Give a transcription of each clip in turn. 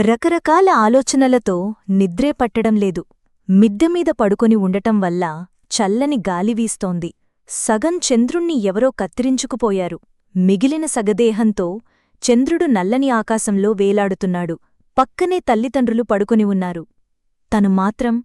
రకరకాల ఆలోచనలతో నిద్రే పట్టడం లేదు. మిద్దెమీద పడుకొని ఉండటం వల్ల చల్లని గాలి వీస్తోంది. సగం చంద్రుణ్ణి ఎవరో కత్తిరించుకుపోయారు. మిగిలిన సగదేహంతో చంద్రుడు నల్లని ఆకాశంలో వేలాడుతున్నాడు. పక్కనే తల్లిదండ్రులు పడుకొని ఉన్నారు. తను మాత్రం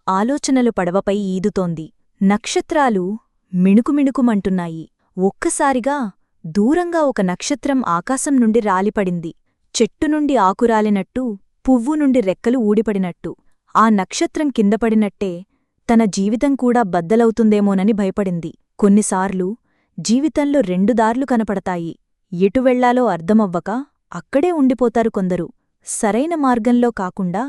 ఆలోచనలు పడవపై ఈదుతోంది. నక్షత్రాలు మిణుకుమిణుకుమంటున్నాయి. ఒక్కసారిగా దూరంగా ఒక నక్షత్రం ఆకాశం నుండి రాలిపడింది. చెట్టునుండి ఆకురాలినట్టు, పువ్వు నుండి రెక్కలు ఊడిపడినట్టు. ఆ నక్షత్రం కిందపడినట్టే తన జీవితం కూడా బద్దలవుతుందేమోనని భయపడింది. కొన్నిసార్లు జీవితంలో రెండు దార్లు కనపడతాయి. ఎటు వెళ్లాలో అర్థమవ్వక అక్కడే ఉండిపోతారు కొందరు. సరైన మార్గంలో కాకుండా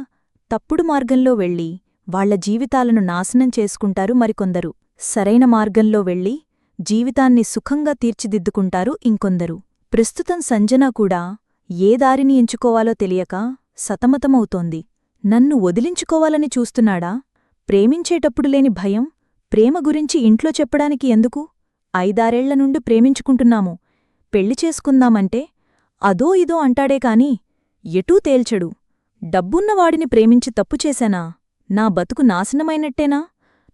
తప్పుడు మార్గంలో వెళ్ళి వాళ్ల జీవితాలను నాశనం చేసుకుంటారు మరికొందరు. సరైన మార్గంలో వెళ్ళి జీవితాన్ని సుఖంగా తీర్చిదిద్దుకుంటారు ఇంకొందరు. ప్రస్తుతం సంజన కూడా ఏ దారిని ఎంచుకోవాలో తెలియక సతమతమవుతోంది. నన్ను వదిలించుకోవాలని చూస్తున్నాడా? ప్రేమించేటప్పుడు లేని భయం ప్రేమ గురించి ఇంట్లో చెప్పడానికి ఎందుకు? 5-6 నుండి ప్రేమించుకుంటున్నాము, పెళ్లి చేసుకుందామంటే అదో ఇదో అంటాడే కాని ఎటూ తేల్చడు. డబ్బున్నవాడిని ప్రేమించి తప్పు చేశానా? నా బతుకు నాశనమైనట్టేనా?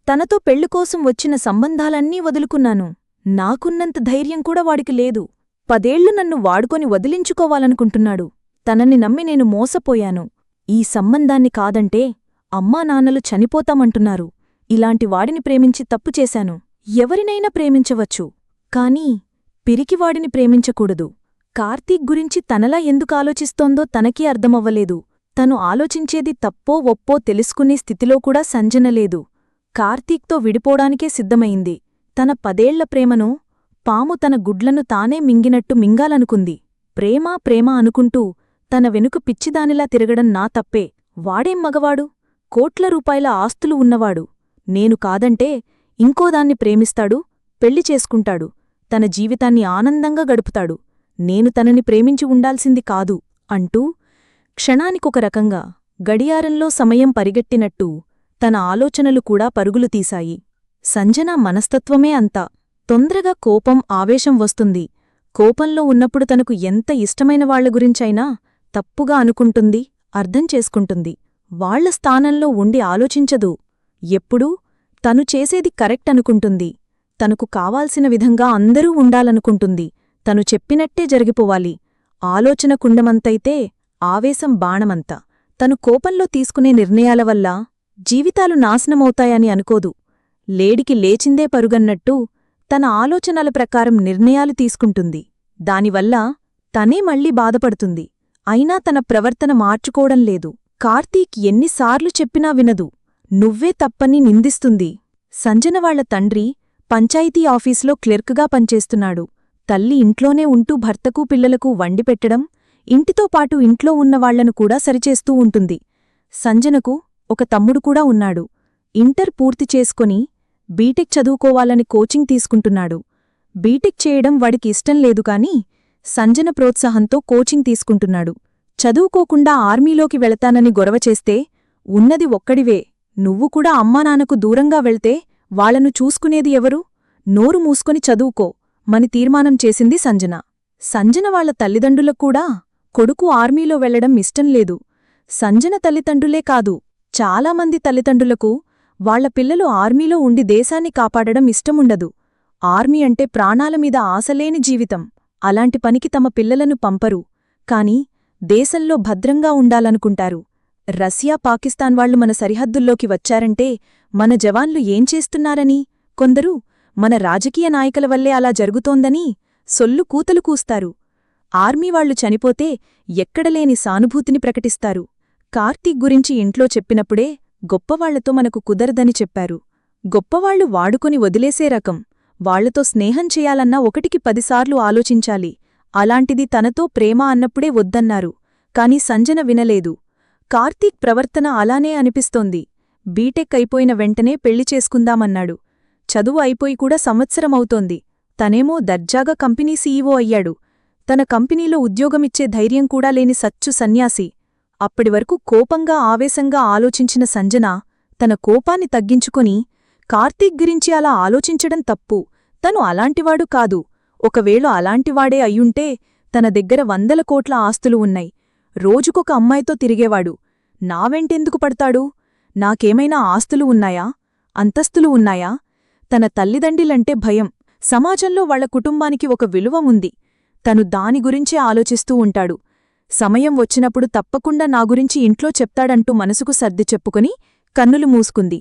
తనతో పెళ్లికోసం వచ్చిన సంబంధాలన్నీ వదులుకున్నాను. నాకున్నంత ధైర్యం కూడా వాడికి లేదు. 10 ఏళ్లు నన్ను వాడుకొని వదిలించుకోవాలనుకుంటున్నాడు. తనని నమ్మి నేను మోసపోయాను. ఈ సంబంధాన్ని కాదంటే అమ్మానాన్నలు చనిపోతామంటున్నారు. ఇలాంటి వాడిని ప్రేమించి తప్పు చేశాను. ఎవరినైనా ప్రేమించవచ్చు, కానీ పిరికివాడిని ప్రేమించకూడదు. కార్తీక్ గురించి తనలా ఎందుకు ఆలోచిస్తోందో తనకీ అర్థమవ్వలేదు. తను ఆలోచించేది తప్పో ఒప్పో తెలుసుకునే స్థితిలో కూడా సంజన లేదు. కార్తీక్తో విడిపోవడానికే సిద్ధమైంది. తన 10 ఏళ్ల ప్రేమను పాము తన గుడ్లను తానే మింగినట్టు మింగాలనుకుంది. ప్రేమ ప్రేమ అనుకుంటూ తన వెనుక పిచ్చిదానిలా తిరగడం నా తప్పే. వాడేం మగవాడు? కోట్ల రూపాయల ఆస్తులు ఉన్నవాడు. నేను కాదంటే ఇంకోదాన్ని ప్రేమిస్తాడు, పెళ్లి చేసుకుంటాడు, తన జీవితాన్ని ఆనందంగా గడుపుతాడు. నేను తనని ప్రేమించి ఉండాల్సింది కాదు అంటూ క్షణానికొక రకంగా గడియారంలో సమయం పరిగెట్టినట్టు తన ఆలోచనలు కూడా పరుగులు తీశాయి. సంజన మనస్తత్వమే అంతా. తొందరగా కోపం, ఆవేశం వస్తుంది. కోపంలో ఉన్నప్పుడు తనకు ఎంత ఇష్టమైన వాళ్ల గురించైనా తప్పుగా అనుకుంటుంది, అర్థం చేసుకుంటుంది. వాళ్ల స్థానంలో ఉండి ఆలోచించదు. ఎప్పుడూ తను చేసేది కరెక్ట్ అనుకుంటుంది. తనకు కావాల్సిన విధంగా అందరూ ఉండాలనుకుంటుంది. తను చెప్పినట్టే జరిగిపోవాలి. ఆలోచన కుండమంతైతే ఆవేశం బాణమంత. తను కోపంలో తీసుకునే నిర్ణయాల వల్ల జీవితాలు నాశనమవుతాయని అనుకోదు. లేడికి లేచిందే పరుగన్నట్టు తన ఆలోచనల ప్రకారం నిర్ణయాలు తీసుకుంటుంది. దానివల్ల తనే మళ్లీ బాధపడుతుంది. అయినా తన ప్రవర్తన మార్చుకోవడం లేదు. కార్తీక్ ఎన్నిసార్లు చెప్పినా వినదు. నువ్వే తప్పని నిందిస్తుంది. సంజన వాళ్ల తండ్రి పంచాయతీ ఆఫీసులో క్లర్క్గా పనిచేస్తున్నాడు. తల్లి ఇంట్లోనే ఉంటూ భర్తకు పిల్లలకు వండిపెట్టడం, ఇంటితో పాటు ఇంట్లో ఉన్నవాళ్లను కూడా సరిచేస్తూ ఉంటుంది. సంజనకు ఒక తమ్ముడు కూడా ఉన్నాడు. ఇంటర్ పూర్తి చేసుకొని బీటెక్ చదువుకోవాలని కోచింగ్ తీసుకుంటున్నాడు. బీటెక్ చేయడం వాడికి ఇష్టం లేదు కాని సంజన ప్రోత్సాహంతో కోచింగ్ తీసుకుంటున్నాడు. చదువుకోకుండా ఆర్మీలోకి వెళతానని గొడవచేస్తే, ఉన్నది ఒక్కడివే, నువ్వు కూడా అమ్మానాన్నకు దూరంగా వెళ్తే వాళ్లను చూసుకునేది ఎవరు? నోరు మూసుకొని చదువుకో మని తీర్మానం చేసింది సంజన. సంజన వాళ్ల తల్లిదండ్రులక్కూడా కొడుకు ఆర్మీలో వెళ్లడం ఇష్టం లేదు. సంజన తల్లిదండ్రులే కాదు, చాలామంది తల్లిదండ్రులకు వాళ్ల పిల్లలు ఆర్మీలో ఉండి దేశాన్ని కాపాడడం ఇష్టముండదు. ఆర్మీ అంటే ప్రాణాలమీద ఆశలేని జీవితం. అలాంటి పనికి తమ పిల్లలను పంపరు. కాని దేశంలో భద్రంగా ఉండాలనుకుంటారు. రష్యా, పాకిస్తాన్ వాళ్లు మన సరిహద్దుల్లోకి వచ్చారంటే మన జవాన్లు ఏం చేస్తున్నారని, కొందరు మన రాజకీయ నాయకుల వల్లే అలా జరుగుతోందని సొల్లు కూతలు కూస్తారు. ఆర్మీ వాళ్లు చనిపోతే ఎక్కడలేని సానుభూతిని ప్రకటిస్తారు. కార్తీక్ గురించి ఇంట్లో చెప్పినప్పుడే గొప్పవాళ్లతో మనకు కుదరదని చెప్పారు. గొప్పవాళ్లు వాడుకొని వదిలేసే రకం. వాళ్లతో స్నేహం చేయాలన్నా 1కి 10 సార్లు ఆలోచించాలి. అలాంటిది తనతో ప్రేమ అన్నప్పుడే వద్దన్నారు. కాని సంజన వినలేదు. కార్తీక్ ప్రవర్తన అలానే అనిపిస్తోంది. బీటెక్ అయిపోయిన వెంటనే పెళ్లి చేసుకుందామన్నాడు. చదువు అయిపోయి కూడా సంవత్సరమవుతోంది. తనేమో దర్జాగా కంపెనీ సీఈఓ అయ్యాడు. తన కంపెనీలో ఉద్యోగమిచ్చే ధైర్యం కూడా లేని సచ్చు సన్యాసి. అప్పటివరకు కోపంగా, ఆవేశంగా ఆలోచించిన సంజన తన కోపాన్ని తగ్గించుకొని, కార్తీక్ గురించి అలా ఆలోచించడం తప్పు, తను అలాంటివాడు కాదు, ఒకవేళ అలాంటివాడే అయ్యుంటే తన దగ్గర 100 కోట్ల ఆస్తులు ఉన్నాయి, రోజుకొక అమ్మాయితో తిరిగేవాడు. నా వెంటెందుకు పడతాడు? నాకేమైనా ఆస్తులు ఉన్నాయా? అంతస్తులు ఉన్నాయా? తన తల్లిదండ్రులంటే భయం. సమాజంలో వాళ్ల కుటుంబానికి ఒక విలువ ఉంది. తను దాని గురించే ఆలోచిస్తూ ఉంటాడు. సమయం వచ్చినప్పుడు తప్పకుండా నా గురించి ఇంట్లో చెప్తాడంటూ మనసుకు సర్ది చెప్పుకుని కన్నులు మూసుకుంది.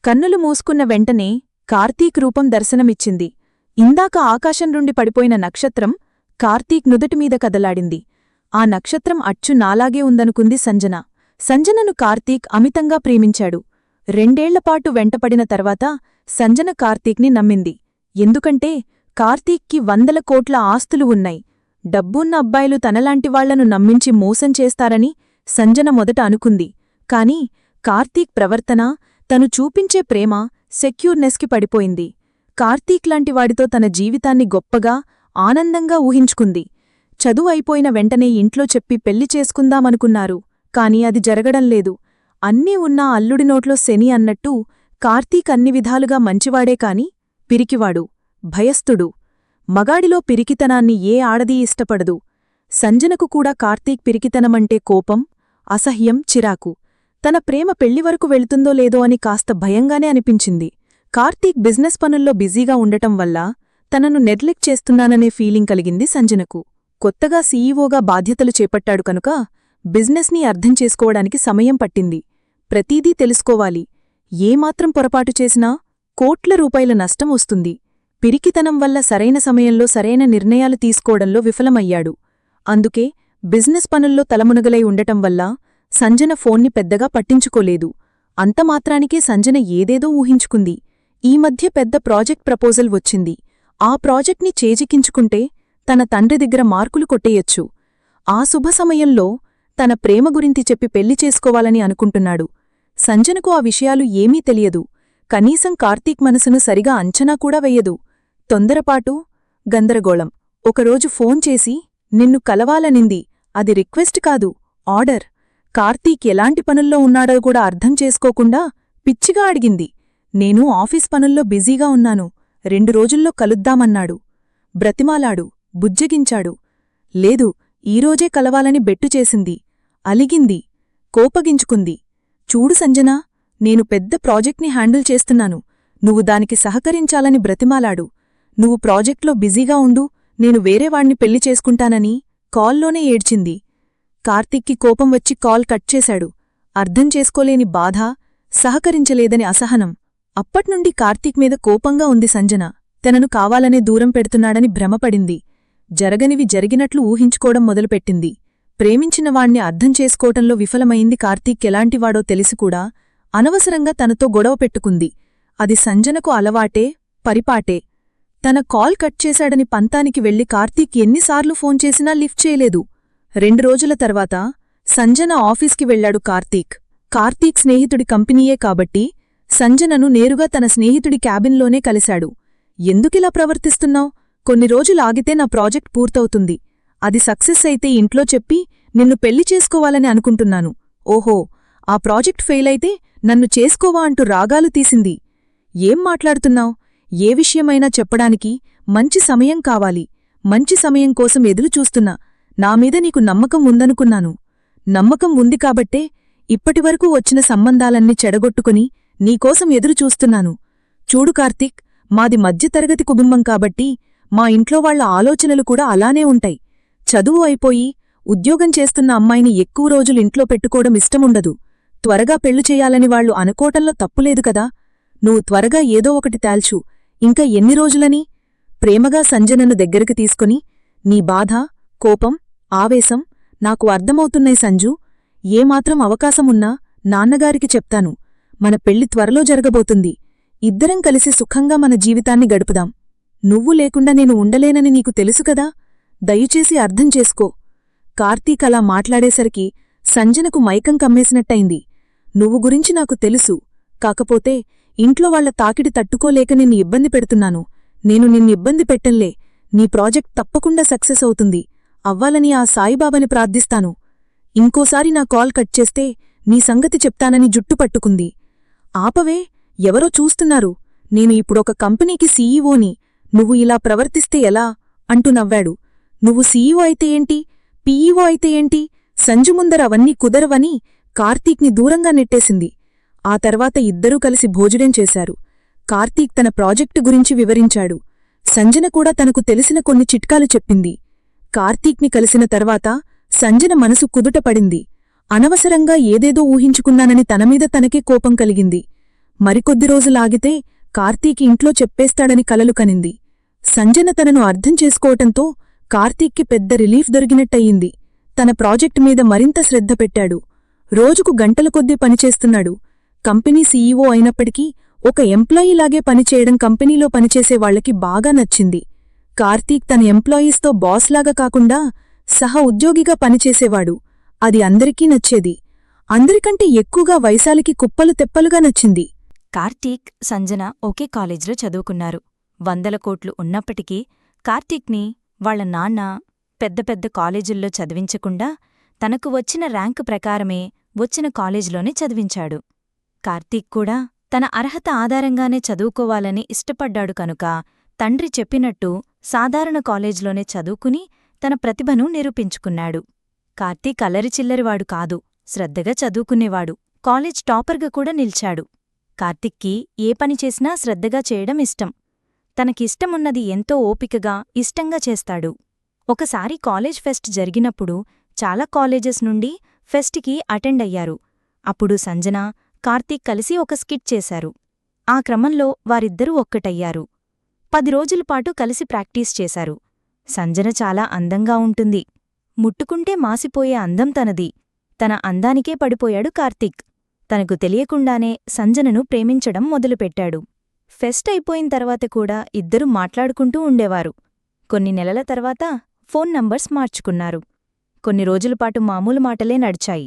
కన్నులు మూసుకున్న వెంటనే కార్తీక్ రూపం దర్శనమిచ్చింది. ఇందాక ఆకాశం నుండి పడిపోయిన నక్షత్రం కార్తీక్ నుదటిమీద కదలాడింది. ఆ నక్షత్రం అచ్చు నాలాగే ఉందనుకుంది సంజన. సంజనను కార్తీక్ అమితంగా ప్రేమించాడు. 2 ఏళ్లపాటు వెంటపడిన తర్వాత సంజన కార్తీక్ని నమ్మింది. ఎందుకంటే కార్తీక్కి 100 కోట్ల ఆస్తులు ఉన్నాయి. డబ్బున్న అబ్బాయిలు తనలాంటి వాళ్లను నమ్మించి మోసం చేస్తారని సంజన మొదట అనుకుంది. కాని కార్తీక్ ప్రవర్తన, తను చూపించే ప్రేమ, సెక్యూర్నెస్కి పడిపోయింది. కార్తీక్ లాంటివాడితో తన జీవితాన్ని గొప్పగా, ఆనందంగా ఊహించుకుంది. చదువు అయిపోయిన వెంటనే ఇంట్లో చెప్పి పెళ్లి చేసుకుందామనుకున్నారు. కాని అది జరగడంలేదు. అన్నీ ఉన్నా అల్లుడి నోట్లో శని అన్నట్టు కార్తీక్ అన్ని విధాలుగా మంచివాడే కాని పిరికివాడు, భయస్థుడు. మగాడిలో పిరికితనాన్ని ఏ ఆడదీ ఇష్టపడదు. సంజనకు కూడా కార్తీక్ పిరికితనమంటే కోపం, అసహ్యం, చిరాకు. తన ప్రేమ పెళ్లివరకు వెళుతుందో లేదో అని కాస్త భయంగానే అనిపించింది. కార్తీక్ బిజినెస్ పనుల్లో బిజీగా ఉండటం వల్ల తనను నెగ్లెక్ట్ చేస్తున్నాననే ఫీలింగ్ కలిగింది సంజనకు. కొత్తగా సీఈఓగా బాధ్యతలు చేపట్టాడు కనుక బిజినెస్ని అర్థం చేసుకోవడానికి సమయం పట్టింది. ప్రతీదీ తెలుసుకోవాలి. ఏమాత్రం పొరపాటు చేసినా కోట్ల రూపాయల నష్టం వస్తుంది. పిరికితనం వల్ల సరైన సమయంలో సరైన నిర్ణయాలు తీసుకోవడంలో విఫలమయ్యాడు. అందుకే బిజినెస్ పనుల్లో తలమునగలై ఉండటం వల్ల సంజన ఫోన్ని పెద్దగా పట్టించుకోలేదు. అంతమాత్రానికే సంజన ఏదేదో ఊహించుకుంది. ఈ మధ్య పెద్ద ప్రాజెక్ట్ ప్రపోజల్ వచ్చింది. ఆ ప్రాజెక్ట్ని చేజిక్కించుకుంటే తన తండ్రి దగ్గర మార్కులు కొట్టేయొచ్చు. ఆ శుభ సమయంలో తన ప్రేమ గురించి చెప్పి పెళ్లి చేసుకోవాలని అనుకుంటున్నాడు. సంజనకు ఆ విషయాలు ఏమీ తెలియదు. కనీసం కార్తీక్ మనసును సరిగా అంచనా కూడా వెయ్యదు. తొందరపాటు, గందరగోళం. ఒకరోజు ఫోన్ చేసి నిన్ను కలవాలనింది. అది రిక్వెస్ట్ కాదు, ఆర్డర్. కార్తీక్ ఎలాంటి పనుల్లో ఉన్నాడో కూడా అర్థం చేసుకోకుండా పిచ్చిగా అడిగింది. నేను ఆఫీస్ పనుల్లో బిజీగా ఉన్నాను, 2 రోజుల్లో కలుద్దామన్నాడు. బ్రతిమాలాడు, బుజ్జగించాడు. లేదు, ఈరోజే కలవాలని బెట్టు చేసింది. అలిగింది, కోపగించుకుంది. చూడు సంజనా, నేను పెద్ద ప్రాజెక్ట్ని హ్యాండిల్ చేస్తున్నాను. నువ్వు దానికి సహకరించాలని బ్రతిమాలాడు. నువ్వు ప్రాజెక్ట్లో బిజీగా ఉండు, నేను వేరేవాణ్ణి పెళ్లి చేసుకుంటానని కాల్లోనే ఏడ్చింది. కార్తీక్కి కోపం వచ్చి కాల్ కట్ చేశాడు. అర్థం చేసుకోలేని బాధ, సహకరించలేదని అసహనం. అప్పట్నుండి కార్తీక్ మీద కోపంగా ఉంది సంజన. తనను కావాలనే దూరం పెడుతున్నాడని భ్రమపడింది. జరగనివి జరిగినట్లు ఊహించుకోవడం మొదలుపెట్టింది. ప్రేమించినవాణ్ణి అర్థం చేసుకోవటంలో విఫలమైంది. కార్తీక్ ఎలాంటివాడో తెలిసికూడా అనవసరంగా తనతో గొడవ పెట్టుకుంది. అది సంజనకు అలవాటే, పరిపాటే. తన కాల్ కట్ చేశాడని పంతానికి వెళ్లి కార్తీక్ ఎన్నిసార్లు ఫోన్ చేసినా లిఫ్ట్ చేయలేదు. 2 రోజుల తర్వాత సంజన ఆఫీస్కి వెళ్లాడు కార్తీక్. కార్తీక్ స్నేహితుడి కంపెనీయే కాబట్టి సంజనను నేరుగా తన స్నేహితుడి క్యాబిన్లోనే కలిశాడు. ఎందుకిలా ప్రవర్తిస్తున్నావ్? కొన్ని రోజులాగితే నా ప్రాజెక్ట్ పూర్తవుతుంది. అది సక్సెస్ అయితే ఇంట్లో చెప్పి నిన్ను పెళ్లి చేసుకోవాలని అనుకుంటున్నాను. ఓహో, ఆ ప్రాజెక్ట్ ఫెయిల్ అయితే నన్ను చేసుకోవా అంటూ రాగాలు తీసింది. ఏం మాట్లాడుతున్నావ్? ఏ విషయమైనా చెప్పడానికి మంచి సమయం కావాలి. మంచి సమయం కోసం ఎదురుచూస్తున్నా. నామీద నీకు నమ్మకం ఉందనుకున్నాను. నమ్మకం ఉంది కాబట్టే ఇప్పటివరకు వచ్చిన సంబంధాలన్నీ చెడగొట్టుకుని నీకోసం ఎదురుచూస్తున్నాను. చూడు కార్తీక్, మాది మధ్యతరగతి కుటుంబం కాబట్టి మా ఇంట్లో వాళ్ల ఆలోచనలు కూడా అలానే ఉంటాయి. చదువు అయిపోయి ఉద్యోగం చేస్తున్న అమ్మాయిని ఎక్కువ రోజులు ఇంట్లో పెట్టుకోవడం ఇష్టముండదు. త్వరగా పెళ్లి చేయాలని వాళ్లు అనుకోవటంలో తప్పులేదు కదా. నువ్వు త్వరగా ఏదో ఒకటి తేల్చు. ఇంకా ఎన్ని రోజులని? ప్రేమగా సంజనను దగ్గరికి తీసుకుని, నీ బాధ, కోపం, ఆవేశం నాకు అర్థమవుతున్నాయి సంజూ. ఏమాత్రం అవకాశమున్నా నాన్నగారికి చెప్తాను. మన పెళ్లి త్వరలో జరగబోతుంది. ఇద్దరం కలిసి సుఖంగా మన జీవితాన్ని గడుపుదాం. నువ్వు లేకుండా నేను ఉండలేనని నీకు తెలుసుకదా. దయచేసి అర్థం చేసుకో. కార్తీక్ అలా మాట్లాడేసరికి సంజనకు మైకం కమ్మేసినట్టయింది. నువ్వు గురించి నాకు తెలుసు. కాకపోతే ఇంట్లో వాళ్ల తాకిడి తట్టుకోలేక నిన్ను ఇబ్బంది పెడుతున్నాను. నేను నిన్నిబ్బంది పెట్టంలే. నీ ప్రాజెక్ట్ తప్పకుండా సక్సెస్ అవుతుంది. అవ్వాలని ఆ సాయిబాబాని ప్రార్థిస్తాను. ఇంకోసారి నా కాల్ కట్ చేస్తే నీ సంగతి చెప్తానని జుట్టు పట్టుకుంది. ఆపవే, ఎవరో చూస్తున్నారు. నేను ఇప్పుడొక కంపెనీకి సీఈఓని. నువ్వు ఇలా ప్రవర్తిస్తే ఎలా? అంటూ నవ్వాడు. నువ్వు సీఈఓ అయితే ఏంటి, పీఈఓ అయితే ఏంటి? సంజు ముందర అవన్నీ కుదరవని కార్తీక్ని దూరంగా నెట్టేసింది. ఆ తర్వాత ఇద్దరూ కలిసి భోజనం చేశారు. కార్తీక్ తన ప్రాజెక్టు గురించి వివరించాడు. సంజన కూడా తనకు తెలిసిన కొన్ని చిట్కాలు చెప్పింది. కార్తీక్ని కలిసిన తర్వాత సంజన మనసు కుదుటపడింది. అనవసరంగా ఏదేదో ఊహించుకున్నానని తనమీద తనకే కోపం కలిగింది. మరికొద్ది రోజులాగితే కార్తీక్ ఇంట్లో చెప్పేస్తాడని కలలు కనింది. సంజన తనను అర్థం చేసుకోవటంతో కార్తీక్కి పెద్ద రిలీఫ్ దొరికినట్టయింది. తన ప్రాజెక్టు మీద మరింత శ్రద్ధ పెట్టాడు. రోజుకు గంటల కొద్దీ పనిచేస్తున్నాడు. కంపెనీ సీఈఓ అయినప్పటికీ ఒక ఎంప్లాయీలాగే పనిచేయడం కంపెనీలో పనిచేసే వాళ్లకి బాగా నచ్చింది. కార్తీక్ తన ఎంప్లాయీస్తో బాస్లాగా కాకుండా సహ ఉద్యోగిగా పనిచేసేవాడు. అది అందరికీ నచ్చేది. అందరికంటే ఎక్కువగా వైశాలికి కుప్పలు తెప్పలుగా నచ్చింది. కార్తీక్, సంజన ఒకే కాలేజ్లో చదువుకున్నారు. 100 కోట్లు ఉన్నప్పటికీ కార్తీక్ని వాళ్ల నాన్న పెద్ద పెద్ద కాలేజుల్లో చదివించకుండా తనకు వచ్చిన ర్యాంకు ప్రకారమే వచ్చిన కాలేజీలోనే చదివించాడు. కార్తీక్ కూడా తన అర్హత ఆధారంగానే చదువుకోవాలని ఇష్టపడ్డాడు కనుక తండ్రి చెప్పినట్టు సాధారణ కాలేజ్లోనే చదువుకుని తన ప్రతిభను నిరూపించుకున్నాడు. కార్తీక్ అల్లరిచిల్లరివాడు కాదు, శ్రద్ధగా చదువుకునేవాడు. కాలేజ్ టాపర్గా కూడా నిల్చాడు. కార్తీక్కి ఏ పని చేసినా శ్రద్ధగా చేయడం ఇష్టం. తనకిష్టమున్నది ఎంతో ఓపికగా, ఇష్టంగా చేస్తాడు. ఒకసారి కాలేజ్ ఫెస్ట్ జరిగినప్పుడు చాలా కాలేజెస్ నుండి ఫెస్ట్కి అటెండ్ అయ్యారు. అప్పుడు సంజన, కార్తీక్ కలిసి ఒక స్కిట్ చేశారు. ఆ క్రమంలో వారిద్దరూ ఒక్కటయ్యారు. 10 రోజులపాటు కలిసి ప్రాక్టీస్ చేశారు. సంజన చాలా అందంగా ఉంటుంది. ముట్టుకుంటే మాసిపోయే అందం తనది. తన అందానికే పడిపోయాడు కార్తీక్. తనకు తెలియకుండానే సంజనను ప్రేమించడం మొదలుపెట్టాడు. ఫెస్ట్ అయిపోయిన తర్వాత కూడా ఇద్దరూ మాట్లాడుకుంటూ ఉండేవారు. కొన్ని నెలల తర్వాత ఫోన్ నంబర్స్ మార్చుకున్నారు. కొన్ని రోజులపాటు మామూలు మాటలే నడిచాయి.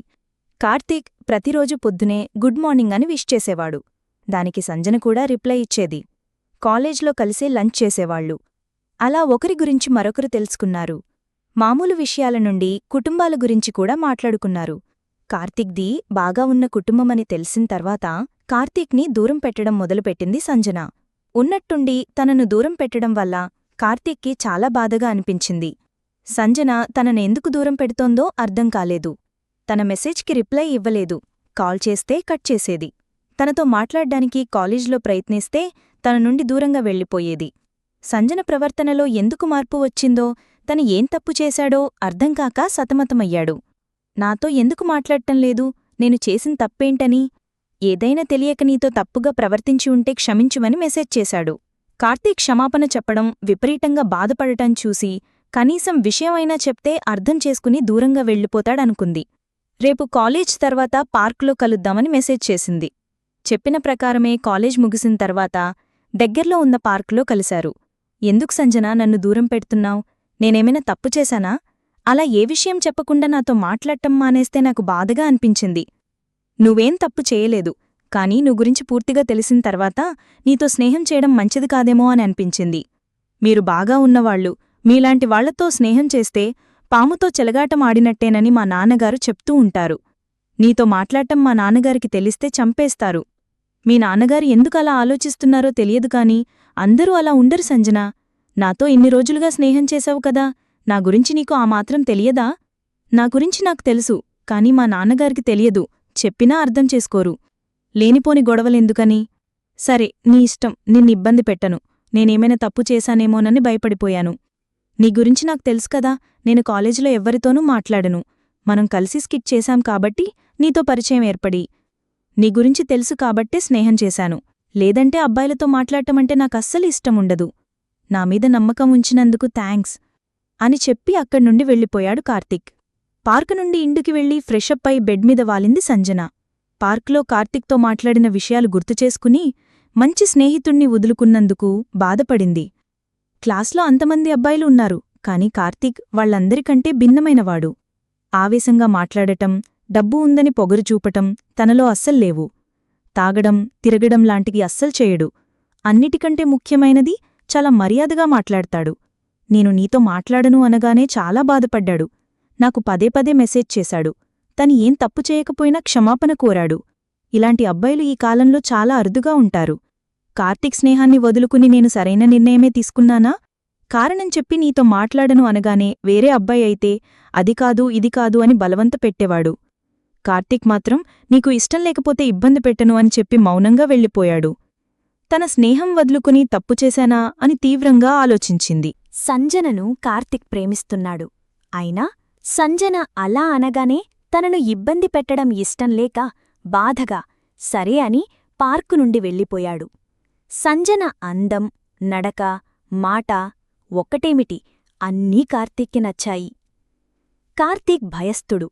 కార్తీక్ ప్రతిరోజు పొద్దునే గుడ్ మార్నింగ్ అని విష్ చేసేవాడు. దానికి సంజన కూడా రిప్లై ఇచ్చేది. కాలేజ్లో కలిసే లంచ్ చేసేవాళ్లు. అలా ఒకరి గురించి మరొకరు తెలుసుకున్నారు. మామూలు విషయాల నుండి కుటుంబాల గురించి కూడా మాట్లాడుకున్నారు. కార్తీక్ది బాగా ఉన్న కుటుంబమని తెలిసిన తర్వాత కార్తీక్ని దూరం పెట్టడం మొదలుపెట్టింది సంజన. ఉన్నట్టుండి తనను దూరం పెట్టడం వల్ల కార్తీక్కి చాలా బాధగా అనిపించింది. సంజన తననెందుకు దూరం పెడుతోందో అర్థం కాలేదు. తన మెసేజ్కి రిప్లై ఇవ్వలేదు. కాల్ చేస్తే కట్ చేసేది. తనతో మాట్లాడ్డానికి కాలేజ్లో ప్రయత్నిస్తే తన నుండి దూరంగా వెళ్ళిపోయేది. సంజన ప్రవర్తనలో ఎందుకు మార్పు వచ్చిందో, తను ఏం తప్పు చేశాడో అర్థంకాక సతమతమయ్యాడు. నాతో ఎందుకు మాట్లాడటంలేదు, నేను చేసిన తప్పేంటని, ఏదైనా తెలియక నీతో తప్పుగా ప్రవర్తించి ఉంటే క్షమించుమని మెసేజ్ చేశాడు. కార్తీక్ క్షమాపణ చెప్పడం, విపరీతంగా బాధపడటం చూసి కనీసం విషయమైనా చెప్తే అర్థం చేసుకుని దూరంగా వెళ్ళిపోతాడనుకుంది. రేపు కాలేజ్ తర్వాత పార్కులో కలుద్దామని మెసేజ్ చేసింది. చెప్పిన ప్రకారమే కాలేజ్ ముగిసిన తర్వాత దగ్గర్లో ఉన్న పార్కులో కలిశారు. ఎందుకు సంజన నన్ను దూరం పెడుతున్నావ్? నేనేమైనా తప్పు చేశానా? అలా ఏ విషయం చెప్పకుండా నాతో మాట్లాడటం మానేస్తే నాకు బాధగా అనిపించింది. నువ్వేం తప్పు చేయలేదు, కానీ నువ్వు గురించి పూర్తిగా తెలిసిన తర్వాత నీతో స్నేహం చేయడం మంచిది కాదేమో అని అనిపించింది. మీరు బాగా ఉన్నవాళ్లు, మీలాంటి వాళ్లతో స్నేహం చేస్తే పాముతో చెలగాటం ఆడినట్టేనని మా నాన్నగారు చెప్తూ ఉంటారు. నీతో మాట్లాడటం మా నాన్నగారికి తెలిస్తే చంపేస్తారు. మీ నాన్నగారు ఎందుకలా ఆలోచిస్తున్నారో తెలియదు కాని అందరూ అలా ఉండరు సంజనా. నాతో ఇన్ని రోజులుగా స్నేహం చేశావు కదా, నా గురించి నీకు ఆ మాత్రం తెలియదా? నా గురించి నాకు తెలుసు, కాని మా నాన్నగారికి తెలియదు. చెప్పినా అర్థం చేసుకోరు. లేనిపోని గొడవలెందుకని? సరే, నీ ఇష్టం, నిన్నిబ్బంది పెట్టను. నేనేమైనా తప్పు చేశానేమోనని భయపడిపోయాను. నీ గురించి నాకు తెలుసు కదా, నేను కాలేజీలో ఎవ్వరితోనూ మాట్లాడను. మనం కలిసి స్కిట్ చేశాం కాబట్టి నీతో పరిచయం ఏర్పడి, నీ గురించి తెలుసు కాబట్టే స్నేహం చేశాను. లేదంటే అబ్బాయిలతో మాట్లాడటమంటే నాకస్సలు ఇష్టముండదు. నా మీద నమ్మకం ఉంచినందుకు థాంక్స్ అని చెప్పి అక్కడ్నుండి వెళ్ళిపోయాడు కార్తీక్. పార్కు నుండి ఇంటికి వెళ్లి ఫ్రెషప్ అయి బెడ్ మీద వాలింది సంజన. పార్కులో కార్తీక్తో మాట్లాడిన విషయాలు గుర్తుచేసుకుని మంచి స్నేహితుణ్ణి వదులుకున్నందుకు బాధపడింది. క్లాస్లో అంతమంది అబ్బాయిలు ఉన్నారు, కాని కార్తీక్ వాళ్లందరికంటే భిన్నమైనవాడు. ఆవేశంగా మాట్లాడటం, డబ్బు ఉందని పొగరు చూపటం తనలో అస్సల్లేవు. తాగడం, తిరగడం లాంటివి అస్సలు చేయడు. అన్నిటికంటే ముఖ్యమైనది, చాలా మర్యాదగా మాట్లాడతాడు. నేను నీతో మాట్లాడను అనగానే చాలా బాధపడ్డాడు. నాకు పదే పదే మెసేజ్ చేశాడు. తను ఏం తప్పు చేయకపోయినా క్షమాపణ కోరాడు. ఇలాంటి అబ్బాయిలు ఈ కాలంలో చాలా అరుదుగా ఉంటారు. కార్తీక్ స్నేహాన్ని వదులుకుని నేను సరైన నిర్ణయమే తీసుకున్నానా? కారణం చెప్పి నీతో మాట్లాడను అనగానే వేరే అబ్బాయి అయితే అది కాదు ఇది కాదు అని బలవంత పెట్టేవాడు. కార్తీక్ మాత్రం నీకు ఇష్టం లేకపోతే ఇబ్బంది పెట్టను అని చెప్పి మౌనంగా వెళ్ళిపోయాడు. తన స్నేహం వదులుకుని తప్పు చేశానా అని తీవ్రంగా ఆలోచించింది. సంజనను కార్తీక్ ప్రేమిస్తున్నాడు. అయినా సంజన అలా అనగానే తనను ఇబ్బంది పెట్టడం ఇష్టంలేక బాధగా సరే అని పార్కు నుండి వెళ్ళిపోయాడు. సంజన అందం, నడక, మాట ఒక్కటేమిటి అన్నీ కార్తీక్కి నచ్చాయి. కార్తీక్ భయస్థుడు,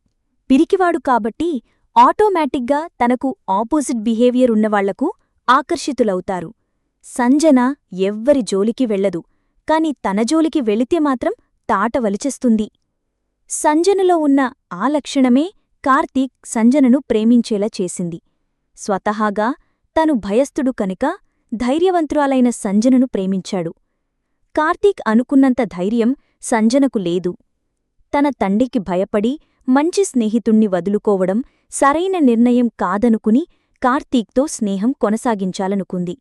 పిరికివాడు కాబట్టి ఆటోమేటిక్గా తనకు ఆపోజిట్ బిహేవియర్ ఉన్నవాళ్లకు ఆకర్షితులవుతారు. సంజన ఎవ్వరి జోలికి వెళ్లదు, కాని తన జోలికి వెళితే మాత్రం తాట వలిచేస్తుంది. సంజనలో ఉన్న ఆ లక్షణమే కార్తీక్ సంజనను ప్రేమించేలా చేసింది. స్వతహాగా తను భయస్థుడు కనుక ధైర్యవంతురాలైన సంజనను ప్రేమించాడు. కార్తీక్ అనుకున్నంత ధైర్యం సంజనకు లేదు. తన తండ్రికి భయపడి మంచి స్నేహితుణ్ణి వదులుకోవడం సరైన నిర్ణయం కాదనుకుని కార్తీక్తో స్నేహం కొనసాగించాలనుకుంది.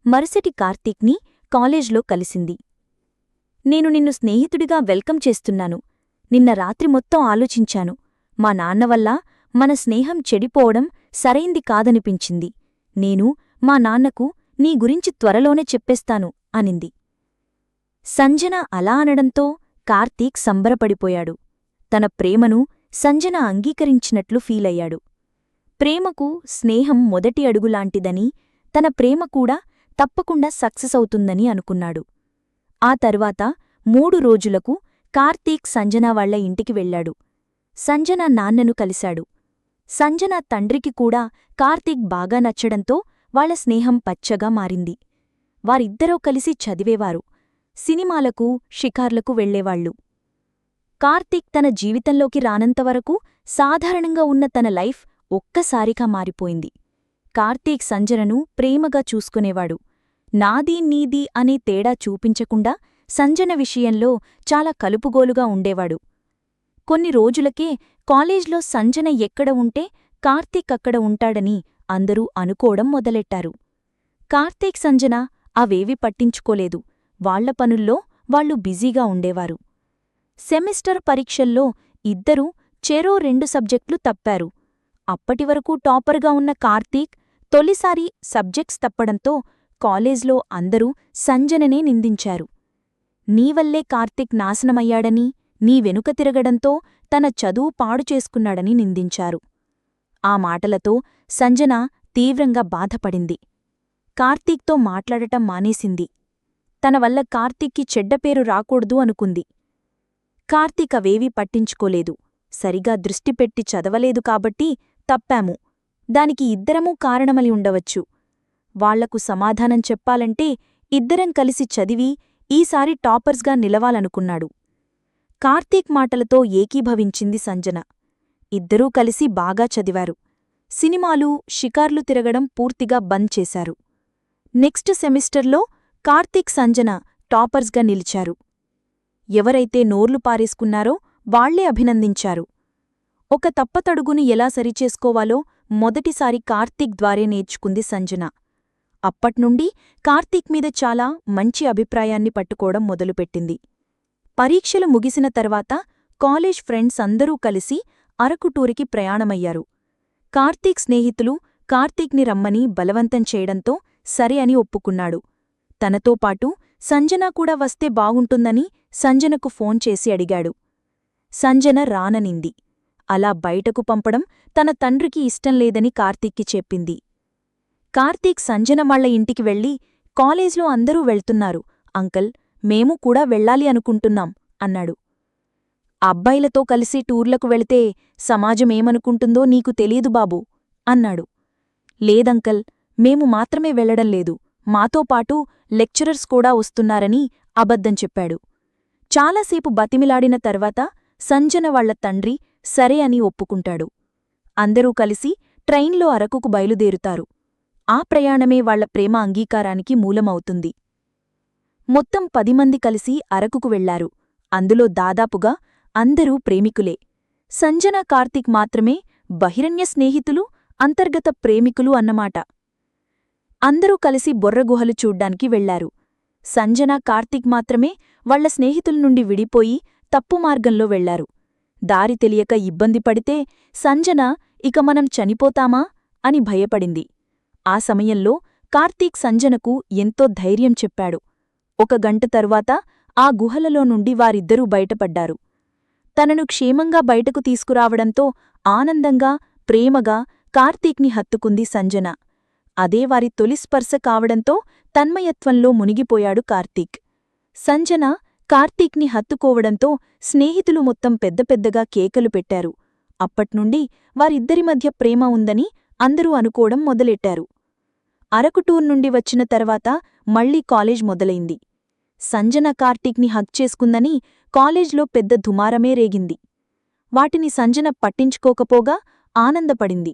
మరుసటి కార్తీక్ని కాలేజ్లో కలిసింది. నేను నిన్ను స్నేహితుడిగా వెల్కమ్ చేస్తున్నాను. నిన్న రాత్రి మొత్తం ఆలోచించాను. మా నాన్నవల్ల మన స్నేహం చెడిపోవడం సరైంది కాదనిపించింది. నేను మా నాన్నకు నీ గురించి త్వరలోనే చెప్పేస్తాను అనింది. సంజన అలా అనడంతో కార్తీక్ సంబరపడిపోయాడు. తన ప్రేమను సంజన అంగీకరించినట్లు ఫీలయ్యాడు. ప్రేమకు స్నేహం మొదటి అడుగులాంటిదని, తన ప్రేమ కూడా తప్పకుండా సక్సెస్ అవుతుందని అనుకున్నాడు. ఆ తర్వాత 3 రోజులకు కార్తీక్ సంజన వాళ్ల ఇంటికి వెళ్లాడు. సంజన నాన్నను కలిశాడు. సంజన తండ్రికి కూడా కార్తీక్ బాగా నచ్చడంతో వాళ్ల స్నేహం పచ్చగా మారింది. వారిద్దరూ కలిసి చదివేవారు, సినిమాలకు, షికార్లకు వెళ్లేవాళ్లు. కార్తీక్ తన జీవితంలోకి రానంతవరకు సాధారణంగా ఉన్న తన లైఫ్ ఒక్కసారిగా మారిపోయింది. కార్తీక్ సంజనను ప్రేమగా చూసుకునేవాడు. నాదీ నీదీ అనే తేడా చూపించకుండా సంజన విషయంలో చాలా కలుపుగోలుగా ఉండేవాడు. కొన్ని రోజులకే కాలేజ్లో సంజన ఎక్కడ ఉంటే కార్తీక్ అక్కడ ఉంటాడని అందరూ అనుకోవడం మొదలెట్టారు. కార్తీక్ సంజన అవేవి పట్టించుకోలేదు. వాళ్ల పనుల్లో వాళ్లు బిజీగా ఉండేవారు. సెమిస్టర్ పరీక్షల్లో ఇద్దరూ చెరో 2 సబ్జెక్టులు తప్పారు. అప్పటివరకు టాపర్గా ఉన్న కార్తీక్ తొలిసారి సబ్జెక్ట్స్ తప్పడంతో కాలేజ్లో అందరూ సంజననే నిందించారు. నీవల్లే కార్తీక్ నాశనమయ్యాడని, నీ వెనుక తిరగడంతో తన చదువు పాడు చేసుకున్నాడని నిందించారు. ఆ మాటలతో సంజన తీవ్రంగా బాధపడింది. కార్తీక్తో మాట్లాడటం మానేసింది. తన వల్ల కార్తీక్కి చెడ్డపేరు రాకూడదు అనుకుంది. కార్తీక్ అవేవీ పట్టించుకోలేదు. సరిగా దృష్టిపెట్టి చదవలేదు కాబట్టి తప్పాము, దానికి ఇద్దరమూ కారణమలి ఉండవచ్చు. వాళ్లకు సమాధానం చెప్పాలంటే ఇద్దరం కలిసి చదివి ఈసారి టాపర్స్గా నిలవాలనుకున్నాడు. కార్తీక్ మాటలతో ఏకీభవించింది సంజన. ఇద్దరూ కలిసి బాగా చదివారు. సినిమాలు, షికార్లు తిరగడం పూర్తిగా బంద్ చేశారు. నెక్స్ట్ సెమిస్టర్లో కార్తీక్, సంజన టాపర్స్గా నిలిచారు. ఎవరైతే నోర్లు పారేసుకున్నారో వాళ్లే అభినందించారు. ఒక తప్పతడుగును ఎలా సరిచేసుకోవాలో మొదటిసారి కార్తీక్ ద్వారే నేర్చుకుంది సంజన. అప్పట్నుండి కార్తీక్ మీద చాలా మంచి అభిప్రాయాన్ని పట్టుకోవడం మొదలుపెట్టింది. పరీక్షలు ముగిసిన తర్వాత కాలేజ్ ఫ్రెండ్స్ అందరూ కలిసి అరకు టూరుకి ప్రయాణమయ్యారు. కార్తీక్ స్నేహితులు కార్తీక్ని రమ్మని బలవంతం చేయడంతో సరే అని ఒప్పుకున్నాడు. తనతో పాటు సంజన కూడా వస్తే బాగుంటుందని సంజనకు ఫోన్ చేసి అడిగాడు. సంజన రాననింది. అలా బయటకు పంపడం తన తండ్రికి ఇష్టంలేదని కార్తీక్కి చెప్పింది. కార్తీక్ సంజన వాళ్ల ఇంటికి వెళ్లి, కాలేజ్లో అందరూ వెళ్తున్నారు అంకల్, మేము కూడా వెళ్ళాలి అనుకుంటున్నాం అన్నాడు. అబ్బాయిలతో కలిసి టూర్లకు వెళితే సమాజమేమనుకుంటుందో నీకు తెలీదు బాబూ అన్నాడు. లేదంకల్, మేము మాత్రమే వెళ్లడం లేదు, మాతో పాటు లెక్చరర్స్ కూడా వస్తున్నారని అబద్ధం చెప్పాడు. చాలాసేపు బతిమిలాడిన తర్వాత సంజన వాళ్ల తండ్రి సరే అని ఒప్పుకుంటాడు. అందరూ కలిసి ట్రైన్లో అరకుకు బయలుదేరుతారు. ఆ ప్రయాణమే వాళ్ల ప్రేమ అంగీకారానికి మూలమవుతుంది. మొత్తం 10 మంది కలిసి అరకుకు వెళ్లారు. అందులో దాదాపుగా అందరూ ప్రేమికులే. సంజన, కార్తీక్ మాత్రమే బహిరణ్య స్నేహితులు, అంతర్గత ప్రేమికులు అన్నమాట. అందరూ కలిసి బొర్రగుహలు చూడ్డానికి వెళ్లారు. సంజన, కార్తీక్ మాత్రమే వాళ్ల స్నేహితుల నుండి విడిపోయి తప్పు మార్గంలో వెళ్లారు. దారి తెలియక ఇబ్బంది పడితే సంజన ఇక మనం చనిపోతామా అని భయపడింది. ఆ సమయంలో కార్తీక్ సంజనకు ఎంతో ధైర్యం చెప్పాడు. 1 గంట తరువాత ఆ గుహలలో నుండి వారిద్దరూ బయటపడ్డారు. తనను క్షేమంగా బయటకు తీసుకురావడంతో ఆనందంగా, ప్రేమగా కార్తీక్ని హత్తుకుంది సంజన. అదే వారి తొలి స్పర్శ కావడంతో తన్మయత్వంలో మునిగిపోయాడు కార్తీక్. సంజన కార్తీక్ని హత్తుకోవడంతో స్నేహితులు మొత్తం పెద్ద పెద్దగా కేకలు పెట్టారు. అప్పట్నుండి వారిద్దరి మధ్య ప్రేమ ఉందని అందరూ అనుకోవడం మొదలెట్టారు. అరకుటూర్ నుండి వచ్చిన తర్వాత మళ్లీ కాలేజ్ మొదలైంది. సంజన కార్తీక్ని హగ్ చేసుకుందని కాలేజ్లో పెద్ద దుమారమే రేగింది. వాటిని సంజన పట్టించుకోకపోగా ఆనందపడింది.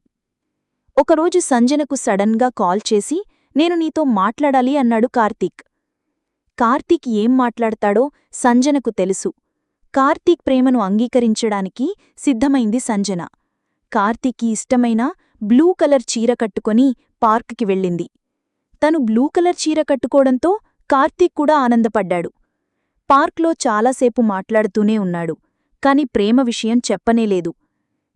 ఒకరోజు సంజనకు సడన్గా కాల్ చేసి, నేను నీతో మాట్లాడాలి అన్నాడు కార్తీక్. కార్తీక్ ఏం మాట్లాడతాడో సంజనకు తెలుసు. కార్తీక్ ప్రేమను అంగీకరించడానికి సిద్ధమైంది సంజన. కార్తీక్కి ఇష్టమైన బ్లూ కలర్ చీర కట్టుకొని పార్కుకి వెళ్ళింది. తను బ్లూ కలర్ చీర కట్టుకోవడంతో కార్తీక్ కూడా ఆనందపడ్డాడు. పార్క్లో చాలాసేపు మాట్లాడుతూనే ఉన్నాడు. కాని ప్రేమ విషయం చెప్పనేలేదు.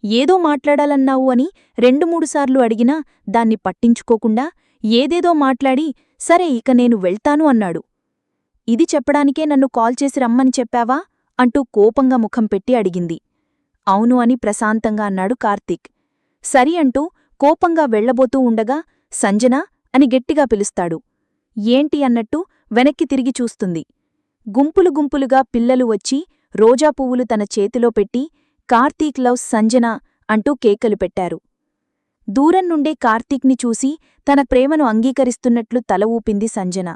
ఏదో మాట్లాడాలన్నావు అని 2-3 సార్లు అడిగినా దాన్ని పట్టించుకోకుండా ఏదేదో మాట్లాడి, సరే ఇక నేను వెళ్తాను అన్నాడు. ఇది చెప్పడానికే నన్ను కాల్ చేసి రమ్మని చెప్పావా అంటూ కోపంగా ముఖం పెట్టి అడిగింది. అవును అని ప్రశాంతంగా అన్నాడు కార్తీక్. సరి అంటూ కోపంగా వెళ్లబోతూ ఉండగా సంజనా అని గట్టిగా పిలుస్తాడు. ఏంటి అన్నట్టు వెనక్కి తిరిగి చూస్తుంది. గుంపులు గుంపులుగా పిల్లలు వచ్చి రోజా పువ్వులు తన చేతిలో పెట్టి కార్తీక్ లవ్స్ సంజన అంటూ కేకలు పెట్టారు. దూరం నుండే కార్తీక్ని చూసి తన ప్రేమను అంగీకరిస్తున్నట్లు తల ఊపింది సంజన.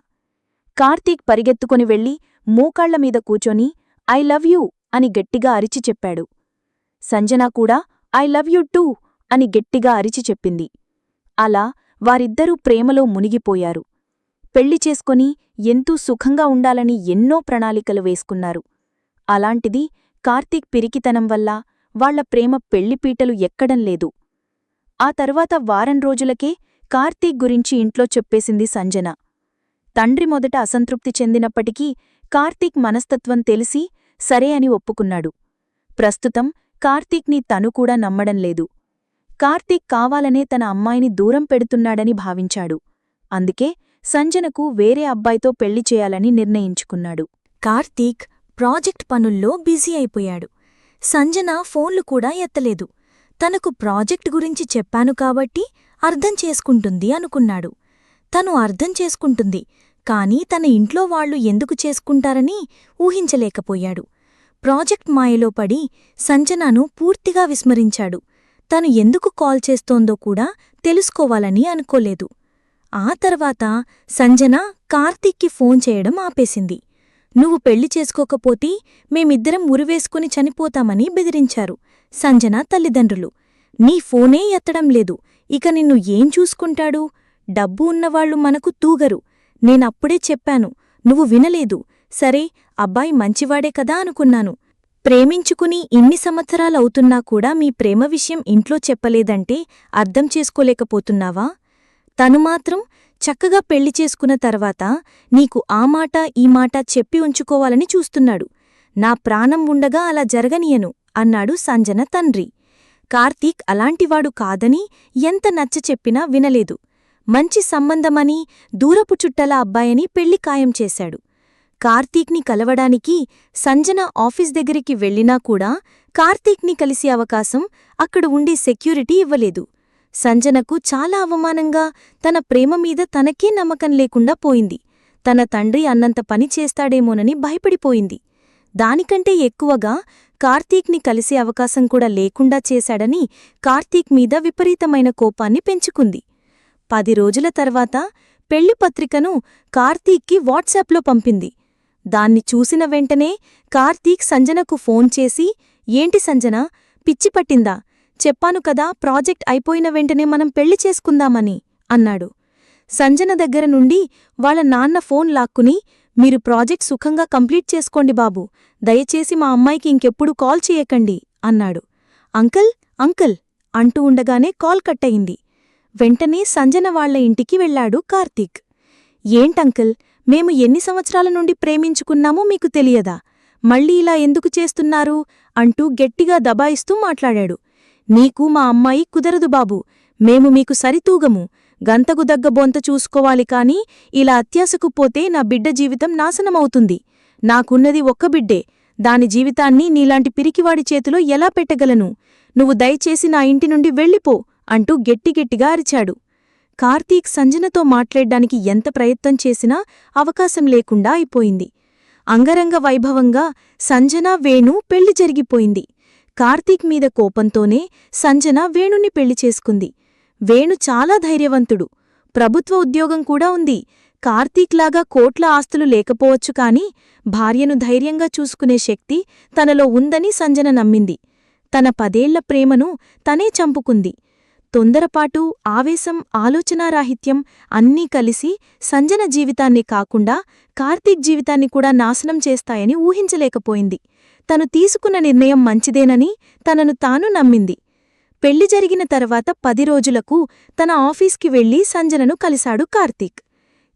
కార్తీక్ పరిగెత్తుకుని వెళ్లి మోకాళ్లమీద కూచొని ఐ లవ్ యూ అని గట్టిగా అరిచి చెప్పాడు. సంజన కూడా ఐ లవ్ యూ టూ అని గట్టిగా అరిచి చెప్పింది. అలా వారిద్దరూ ప్రేమలో మునిగిపోయారు. పెళ్లి చేసుకొని ఎంతో సుఖంగా ఉండాలని ఎన్నో ప్రణాళికలు వేసుకున్నారు. అలాంటిది కార్తీక్ పిరికితనం వల్ల వాళ్ల ప్రేమ పెళ్లిపీటలు ఎక్కడం లేదు. ఆ తర్వాత వారం రోజులకే కార్తీక్ గురించి ఇంట్లో చెప్పేసింది సంజన. తండ్రి మొదట అసంతృప్తి చెందినప్పటికీ కార్తీక్ మనస్తత్వం తెలిసి సరే అని ఒప్పుకున్నాడు. ప్రస్తుతం కార్తీక్ని తను కూడా నమ్మడం లేదు. కార్తీక్ కావాలనే తన అమ్మాయిని దూరం పెడుతున్నాడని భావించాడు. అందుకే సంజనకు వేరే అబ్బాయితో పెళ్లి చేయాలని నిర్ణయించుకున్నాడు. కార్తీక్ ప్రాజెక్ట్ పనుల్లో బిజీ అయిపోయాడు. సంజన ఫోన్లు కూడా ఎత్తలేదు. తనకు ప్రాజెక్ట్ గురించి చెప్పాను కాబట్టి అర్థం చేసుకుంటుంది అనుకున్నాడు. తను అర్థం చేసుకుంటుంది, కాని తన ఇంట్లో వాళ్లు ఎందుకు చేసుకుంటారని ఊహించలేకపోయాడు. ప్రాజెక్ట్ మాయలో పడి సంజనను పూర్తిగా విస్మరించాడు. తను ఎందుకు కాల్ చేస్తోందో కూడా తెలుసుకోవాలని అనుకోలేదు. ఆ తర్వాత సంజన కార్తీక్కి ఫోన్ చేయడం ఆపేసింది. నువ్వు పెళ్లి చేసుకోకపోతే మేమిద్దరం ఉరివేసుకుని చనిపోతామని బెదిరించారు సంజన తల్లిదండ్రులు. నీ ఫోనే ఎత్తడం లేదు, ఇక నిన్ను ఏం చూసుకుంటాడు? డబ్బు ఉన్నవాళ్లు మనకు తూగరు. నేనప్పుడే చెప్పాను, నువ్వు వినలేదు. సరే, అబ్బాయి మంచివాడే కదా అనుకున్నాను. ప్రేమించుకుని ఇన్ని సంవత్సరాలవుతున్నా కూడా మీ ప్రేమ విషయం ఇంట్లో చెప్పలేదంటే అర్థం చేసుకోలేకపోతున్నావా? తను మాత్రం చక్కగా పెళ్లి చేసుకున్న తర్వాత నీకు ఆ మాట ఈ మాట చెప్పి ఉంచుకోవాలని చూస్తున్నాడు. నా ప్రాణం ఉండగా అలా జరగనీయను అన్నాడు సంజన తండ్రి. కార్తీక్ అలాంటివాడు కాదని ఎంత నచ్చచెప్పినా వినలేదు. మంచి సంబంధమని, దూరపు చుట్టల అబ్బాయని పెళ్లి ఖాయం చేశాడు. కార్తీక్ని కలవడానికి సంజన ఆఫీస్ దగ్గరికి వెళ్లినా కూడా కార్తీక్ని కలిసే అవకాశం అక్కడ ఉండే సెక్యూరిటీ ఇవ్వలేదు. సంజనకు చాలా అవమానంగా, తన ప్రేమమీద తనకే నమ్మకం లేకుండా పోయింది. తన తండ్రి అన్నంత పని చేస్తాడేమోనని భయపడిపోయింది. దానికంటే ఎక్కువగా కార్తీక్ని కలిసే అవకాశం కూడా లేకుండా చేశాడని కార్తీక్ మీద విపరీతమైన కోపాన్ని పెంచుకుంది. 10 రోజుల తర్వాత పెళ్లిపత్రికను కార్తీక్కి వాట్సాప్లో పంపింది. దాన్ని చూసిన వెంటనే కార్తీక్ సంజనకు ఫోన్ చేసి, ఏంటి సంజనా, పిచ్చిపట్టిందా? చెప్పాను కదా ప్రాజెక్ట్ అయిపోయిన వెంటనే మనం పెళ్లి చేసుకుందామని అన్నాడు. సంజన దగ్గర నుండి వాళ్ళ నాన్న ఫోన్ లాక్కుని, మీరు ప్రాజెక్ట్ సుఖంగా కంప్లీట్ చేసుకోండి బాబూ, దయచేసి మా అమ్మాయికి ఇంకెప్పుడు కాల్ చేయకండి అన్నాడు. అంకల్ అంకల్ అంటూ ఉండగానే కాల్ కట్టయింది. వెంటనే సంజన వాళ్ల ఇంటికి వెళ్లాడు కార్తీక్. ఏంటంకల్, మేము ఎన్ని సంవత్సరాల నుండి ప్రేమించుకున్నామో మీకు తెలియదా? మళ్ళీ ఇలా ఎందుకు చేస్తున్నారు అంటూ గట్టిగా దబాయిస్తూ మాట్లాడాడు. నీకు మా అమ్మాయి కుదరదు బాబూ, మేము మీకు సరితూగము. గంతకు దగ్గ బొంత చూసుకోవాలి కాని ఇలా అత్యాశకు పోతే నా బిడ్డ జీవితం నాశనమవుతుంది. నాకున్నది ఒక్క బిడ్డే, దాని జీవితాన్ని నీలాంటి పిరికివాడి చేతిలో ఎలా పెట్టగలను? నువ్వు దయచేసి నా ఇంటి నుండి వెళ్ళిపో అంటూ గట్టిగట్టిగా అరిచాడు. కార్తీక్ సంజనతో మాట్లాడ్డానికి ఎంత ప్రయత్నం చేసినా అవకాశం లేకుండా అయిపోయింది. అంగరంగ వైభవంగా సంజన వేణు పెళ్లి జరిగిపోయింది. కార్తీక్ మీద కోపంతోనే సంజన వేణుని పెళ్లి చేసుకుంది. వేణు చాలా ధైర్యవంతుడు, ప్రభుత్వ ఉద్యోగం కూడా ఉంది. కార్తీక్లాగా కోట్ల ఆస్తులు లేకపోవచ్చు కాని భార్యను ధైర్యంగా చూసుకునే శక్తి తనలో ఉందని సంజన నమ్మింది. తన 10 ఏళ్ల ప్రేమను తనే చంపుకుంది. తొందరపాటు, ఆవేశం, ఆలోచనారాహిత్యం అన్నీ కలిసి సంజన జీవితాన్ని కాకుండా కార్తీక్ జీవితాన్ని కూడా నాశనం చేస్తాయని ఊహించలేకపోయింది. తను తీసుకున్న నిర్ణయం మంచిదేనని తనను తాను నమ్మింది. పెళ్లి జరిగిన తర్వాత 10 రోజులకు తన ఆఫీస్కి వెళ్లి సంజనను కలిశాడు కార్తీక్.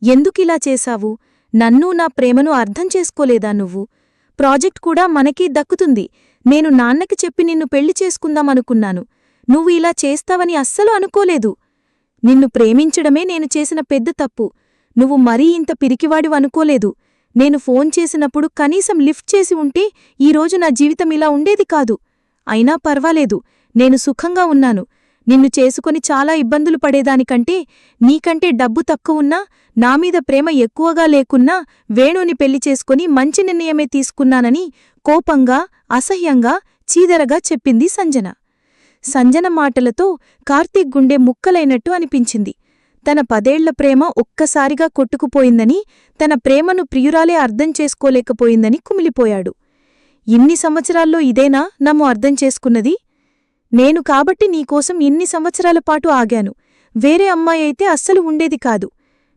ఎందుకిలా చేశావు? నన్నూ నా ప్రేమను అర్థం చేసుకోలేదా నువ్వు? ప్రాజెక్ట్ కూడా మనకీ దక్కుతుంది. నేను నాన్నకి చెప్పి నిన్ను పెళ్లి చేసుకుందామనుకున్నాను. నువ్వు ఇలా చేస్తావని అస్సలు అనుకోలేదు. నిన్ను ప్రేమించడమే నేను చేసిన పెద్ద తప్పు. నువ్వు మరీ ఇంత పిరికివాడివనుకోలేదు. నేను ఫోన్ చేసినప్పుడు కనీసం లిఫ్ట్ చేసి ఉంటే ఈరోజు నా జీవితం ఇలా ఉండేది కాదు. అయినా పర్వాలేదు, నేను సుఖంగా ఉన్నాను. నిన్ను చేసుకొని చాలా ఇబ్బందులు పడేదానికంటే నీకంటే డబ్బు తక్కువున్నా, నామీద ప్రేమ ఎక్కువగా లేకున్నా వేణుని పెళ్లి చేసుకుని మంచి నిర్ణయమే తీసుకున్నానని కోపంగా, అసహ్యంగా, చీదరగా చెప్పింది సంజన. సంజన మాటలతో కార్తీక్ గుండె ముక్కలైనట్టు అనిపించింది. తన 10 ఏళ్ల ప్రేమ ఒక్కసారిగా కొట్టుకుపోయిందని, తన ప్రేమను ప్రియురాలే అర్థం చేసుకోలేకపోయిందని కుమిలిపోయాడు. ఇన్ని సంవత్సరాల్లో ఇదేనా నమ్ము అర్థం చేసుకున్నది? నేను కాబట్టి నీకోసం ఇన్ని సంవత్సరాల పాటు ఆగాను. వేరే అమ్మాయి అయితే అస్సలు ఉండేది కాదు.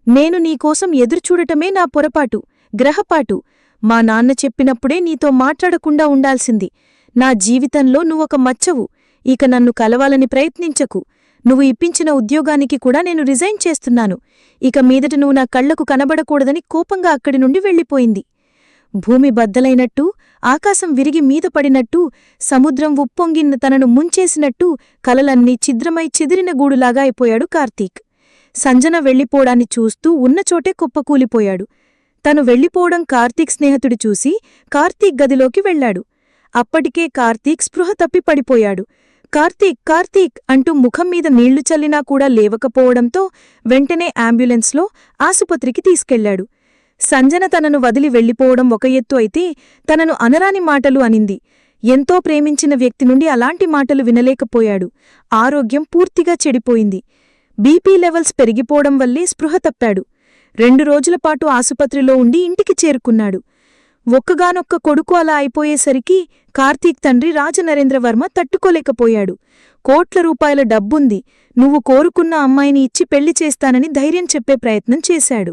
నేను నీకోసం ఎదురుచూడటమే నా పొరపాటు, గ్రహపాటు. మా నాన్న చెప్పినప్పుడే నీతో మాట్లాడకుండా ఉండాల్సింది. నా జీవితంలో నువ్వొక మచ్చవు. ఇక నన్ను కలవాలని ప్రయత్నించకు. నువ్వు ఇప్పించిన ఉద్యోగానికి కూడా నేను రిజైన్ చేస్తున్నాను. ఇక మీదట నువ్వు నా కళ్లకు కనబడకూడదని కోపంగా అక్కడి నుండి వెళ్ళిపోయింది. భూమి బద్దలైనట్టు, ఆకాశం విరిగి మీద పడినట్టు, సముద్రం ఉప్పొంగిన్న తనను ముంచేసినట్టు కలలన్నీ ఛిద్రమై చెదిరిన గూడులాగా అయిపోయాడు కార్తీక్. సంజన వెళ్ళిపోవడాన్ని చూస్తూ ఉన్నచోటే కుప్పకూలిపోయాడు. తను వెళ్ళిపోవడం కార్తీక్ స్నేహితుడు చూసి కార్తీక్ గదిలోకి వెళ్లాడు. అప్పటికే కార్తీక్ స్పృహ తప్పి పడిపోయాడు. కార్తీక్ కార్తీక్ అంటూ ముఖం మీద నీళ్లు చల్లినా కూడా లేవకపోవడంతో వెంటనే అంబులెన్స్లో ఆసుపత్రికి తీసుకెళ్లాడు. సంజన తనను వదిలి వెళ్ళిపోవడం ఒక ఎత్తు అయితే తనను అనరాని మాటలు అనింది. ఎంతో ప్రేమించిన వ్యక్తి నుండి అలాంటి మాటలు వినలేకపోయాడు. ఆరోగ్యం పూర్తిగా చెడిపోయింది. బీపీ లెవెల్స్ పెరిగిపోవడం వల్లే స్పృహ తప్పాడు. 2 రోజులపాటు ఆసుపత్రిలో ఉండి ఇంటికి చేరుకున్నాడు. ఒక్కగానొక్క కొడుకు అలా అయిపోయేసరికి కార్తీక్ తండ్రి రాజనరేంద్రవర్మ తట్టుకోలేకపోయాడు. కోట్ల రూపాయల డబ్బుంది, నువ్వు కోరుకున్న అమ్మాయిని ఇచ్చి పెళ్లి చేస్తానని ధైర్యం చెప్పే ప్రయత్నం చేశాడు.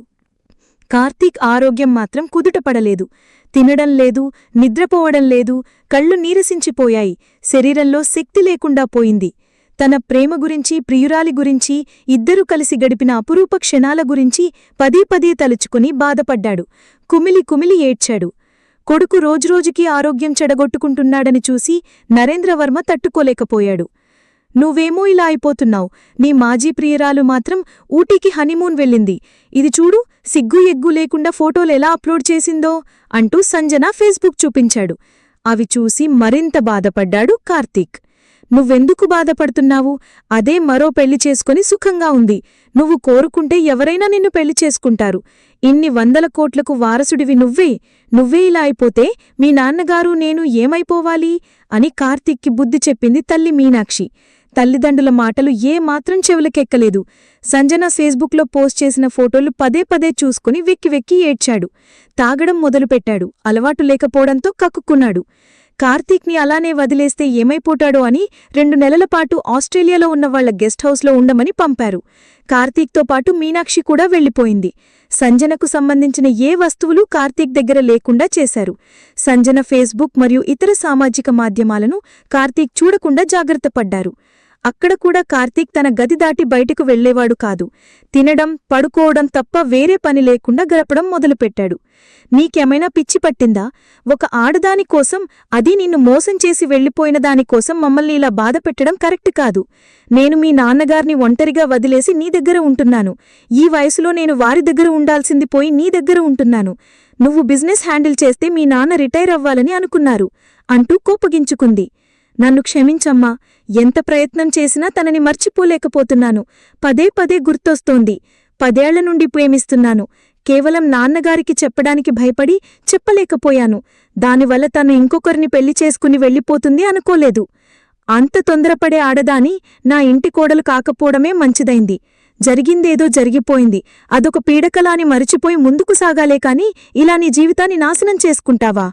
కార్తీక్ ఆరోగ్యం మాత్రం కుదుటపడలేదు. తినడం లేదు, నిద్రపోవడం లేదు, కళ్ళు నీరసించిపోయాయి, శరీరంలో శక్తి లేకుండా పోయింది. తన ప్రేమ గురించి, ప్రియురాలి గురించి, ఇద్దరూ కలిసి గడిపిన అపురూప క్షణాల గురించి పదే తలుచుకుని బాధపడ్డాడు. కుమిలి కుమిలి ఏడ్చాడు. కొడుకు రోజురోజుకీ ఆరోగ్యం చెడగొట్టుకుంటున్నాడని చూసి నరేంద్రవర్మ తట్టుకోలేకపోయాడు. నువ్వేమో ఇలా అయిపోతున్నావు, నీ మాజీ ప్రియురాలు మాత్రం ఊటీకి హనీమూన్ వెళ్ళింది. ఇది చూడు, సిగ్గు ఎగ్గు లేకుండా ఫోటోలెలా అప్లోడ్ చేసిందో అంటూ సంజన ఫేస్బుక్ చూపించాడు. అవి చూసి మరింత బాధపడ్డాడు కార్తీక్. నువ్వెందుకు బాధపడుతున్నావు? అదే మరో పెళ్లి చేసుకుని సుఖంగా ఉంది. నువ్వు కోరుకుంటే ఎవరైనా నిన్ను పెళ్లి చేసుకుంటారు. ఇన్ని 100 కోట్లకు వారసుడివి నువ్వే ఇలా అయిపోతే మీ నాన్నగారు నేను ఏమైపోవాలి అని కార్తీక్కి బుద్ధి చెప్పింది తల్లి మీనాక్షి. తల్లిదండ్రుల మాటలు ఏమాత్రం చెవులకెక్కలేదు. సంజన ఫేస్బుక్లో పోస్ట్ చేసిన ఫోటోలు పదే చూసుకుని వెక్కి ఏడ్చాడు. తాగడం మొదలుపెట్టాడు. అలవాటు లేకపోవడంతో కక్కుకున్నాడు. కార్తీక్ని అలానే వదిలేస్తే ఏమైపోతాడో అని 2 నెలలపాటు ఆస్ట్రేలియాలో ఉన్న వాళ్ల గెస్ట్ హౌస్లో ఉండమని పంపారు. కార్తీక్తో పాటు మీనాక్షి కూడా వెళ్లిపోయింది. సంజనకు సంబంధించిన ఏ వస్తువులు కార్తీక్ దగ్గర లేకుండా చేశారు. సంజన ఫేస్బుక్ మరియు ఇతర సామాజిక మాధ్యమాలను కార్తీక్ చూడకుండా జాగ్రత్తపడ్డారు. అక్కడ కూడా కార్తీక్ తన గది దాటి బయటకు వెళ్లేవాడు కాదు. తినడం, పడుకోవడం తప్ప వేరే పని లేకుండా గడపడం మొదలుపెట్టాడు. నీకేమైనా పిచ్చి పట్టిందా? ఒక ఆడదాని కోసం, అది నిన్ను మోసం చేసి వెళ్లిపోయిన దానికోసం మమ్మల్ని ఇలా బాధపెట్టడం కరెక్ట్ కాదు. నేను మీ నాన్నగారిని ఒంటరిగా వదిలేసి నీ దగ్గర ఉంటున్నాను. ఈ వయసులో నేను వారి దగ్గర ఉండాల్సింది పోయి నీ దగ్గర ఉంటున్నాను. నువ్వు బిజినెస్ హ్యాండిల్ చేస్తే మీ నాన్న రిటైర్ అవ్వాలని అనుకున్నారు అంటూ కోపగించుకుంది. నన్ను క్షమించమ్మా. ఎంత ప్రయత్నం చేసినా తనని మర్చిపోలేకపోతున్నాను. పదే పదే గుర్తొస్తోంది. 10 ఏళ్ల నుండి ప్రేమిస్తున్నాను. కేవలం నాన్నగారికి చెప్పడానికి భయపడి చెప్పలేకపోయాను. దానివల్ల తను ఇంకొకరిని పెళ్లి చేసుకుని వెళ్ళిపోతుంది అనుకోలేదు. అంత తొందరపడే ఆడదాని నా ఇంటి కోడలు కాకపోవడమే మంచిదైంది. జరిగిందేదో జరిగిపోయింది. అదొక పీడకలాని మరిచిపోయి ముందుకు సాగాలే కాని ఇలా నీ జీవితాన్ని నాశనం చేసుకుంటావా?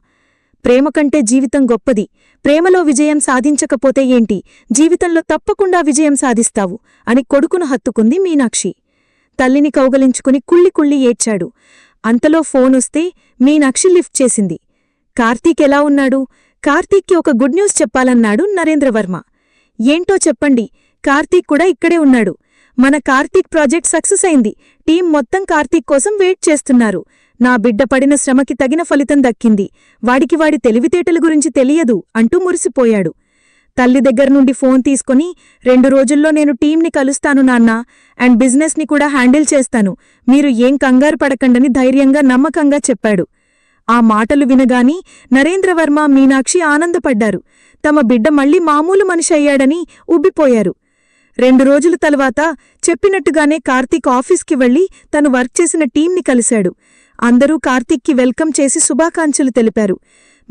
ప్రేమ కంటే జీవితం గొప్పది. ప్రేమలో విజయం సాధించకపోతే ఏంటి, జీవితంలో తప్పకుండా విజయం సాధిస్తావు అని కొడుకును హత్తుకుంది మీనాక్షి. తల్లిని కౌగలించుకుని కుళ్ళి కుళ్ళి ఏడ్చాడు. అంతలో ఫోనొస్తే మీనాక్షి లిఫ్ట్ చేసింది. కార్తీక్ ఎలా ఉన్నాడు? కార్తీక్కి ఒక గుడ్ న్యూస్ చెప్పాలన్నాడు నరేంద్రవర్మ. ఏంటో చెప్పండి. కార్తీక్ కూడా ఇక్కడే ఉన్నాడు. మన కార్తీక్ ప్రాజెక్ట్ సక్సెస్ అయింది. టీం మొత్తం కార్తీక్ కోసం వెయిట్ చేస్తున్నారు. నా బిడ్డ పడిన శ్రమకి తగిన ఫలితం దక్కింది. వాడికి వాడి తెలివితేటల గురించి తెలియదు అంటూ మురిసిపోయాడు. తల్లి దగ్గర్నుండి ఫోన్ తీసుకుని 2 రోజుల్లో నేను టీంని కలుస్తాను నాన్నా, అండ్ బిజినెస్ని కూడా హ్యాండిల్ చేస్తాను. మీరు ఏం కంగారు పడకండని ధైర్యంగా నమ్మకంగా చెప్పాడు. ఆ మాటలు వినగాని నరేంద్రవర్మ, మీనాక్షి ఆనందపడ్డారు. తమ బిడ్డ మళ్లీ మామూలు మనిషి అయ్యాడని ఉబ్బిపోయారు. 2 రోజుల తరువాత చెప్పినట్టుగానే కార్తీక్ ఆఫీస్కి వెళ్లి తను వర్క్ చేసిన టీంని కలిశాడు. అందరూ కార్తీక్కి వెల్కమ్ చేసి శుభాకాంక్షలు తెలిపారు.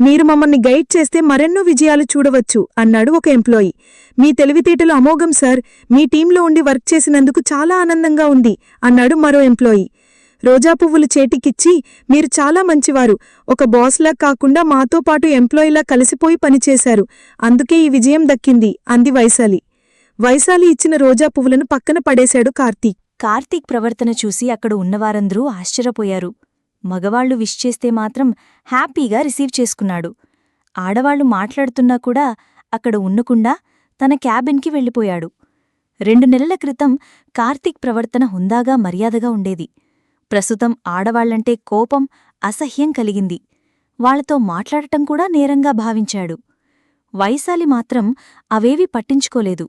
మీరు మమ్మల్ని గైడ్ చేస్తే మరెన్నో విజయాలు చూడవచ్చు అన్నాడు ఒక ఎంప్లాయీ. మీ తెలివితేటలు అమోఘం సార్. మీ టీంలో ఉండి వర్క్ చేసినందుకు చాలా ఆనందంగా ఉంది అన్నాడు మరో ఎంప్లాయీ. రోజా పువ్వులు చేతికిచ్చి, మీరు చాలా మంచివారు. ఒక బాస్లా కాకుండా మాతో పాటు ఎంప్లాయీలా కలిసిపోయి పనిచేశారు. అందుకే ఈ విజయం దక్కింది అంది వైశాలి. వైశాలి ఇచ్చిన రోజా పువ్వులను పక్కన పడేశాడు కార్తీక్. కార్తీక్ ప్రవర్తన చూసి అక్కడ ఉన్నవారందరూ ఆశ్చర్యపోయారు. మగవాళ్లు విష్ చేస్తే మాత్రం హ్యాపీగా రిసీవ్ చేసుకున్నాడు. ఆడవాళ్లు మాట్లాడుతున్నా కూడా అక్కడ ఉన్నకుండా తన క్యాబిన్కి వెళ్ళిపోయాడు. 2 నెలల క్రితం కార్తీక్ ప్రవర్తన హుందాగా మర్యాదగా ఉండేది. ప్రస్తుతం ఆడవాళ్లంటే కోపం, అసహ్యం కలిగింది. వాళ్లతో మాట్లాడటం కూడా నేరంగా భావించాడు. వైశాలి మాత్రం అవేవీ పట్టించుకోలేదు.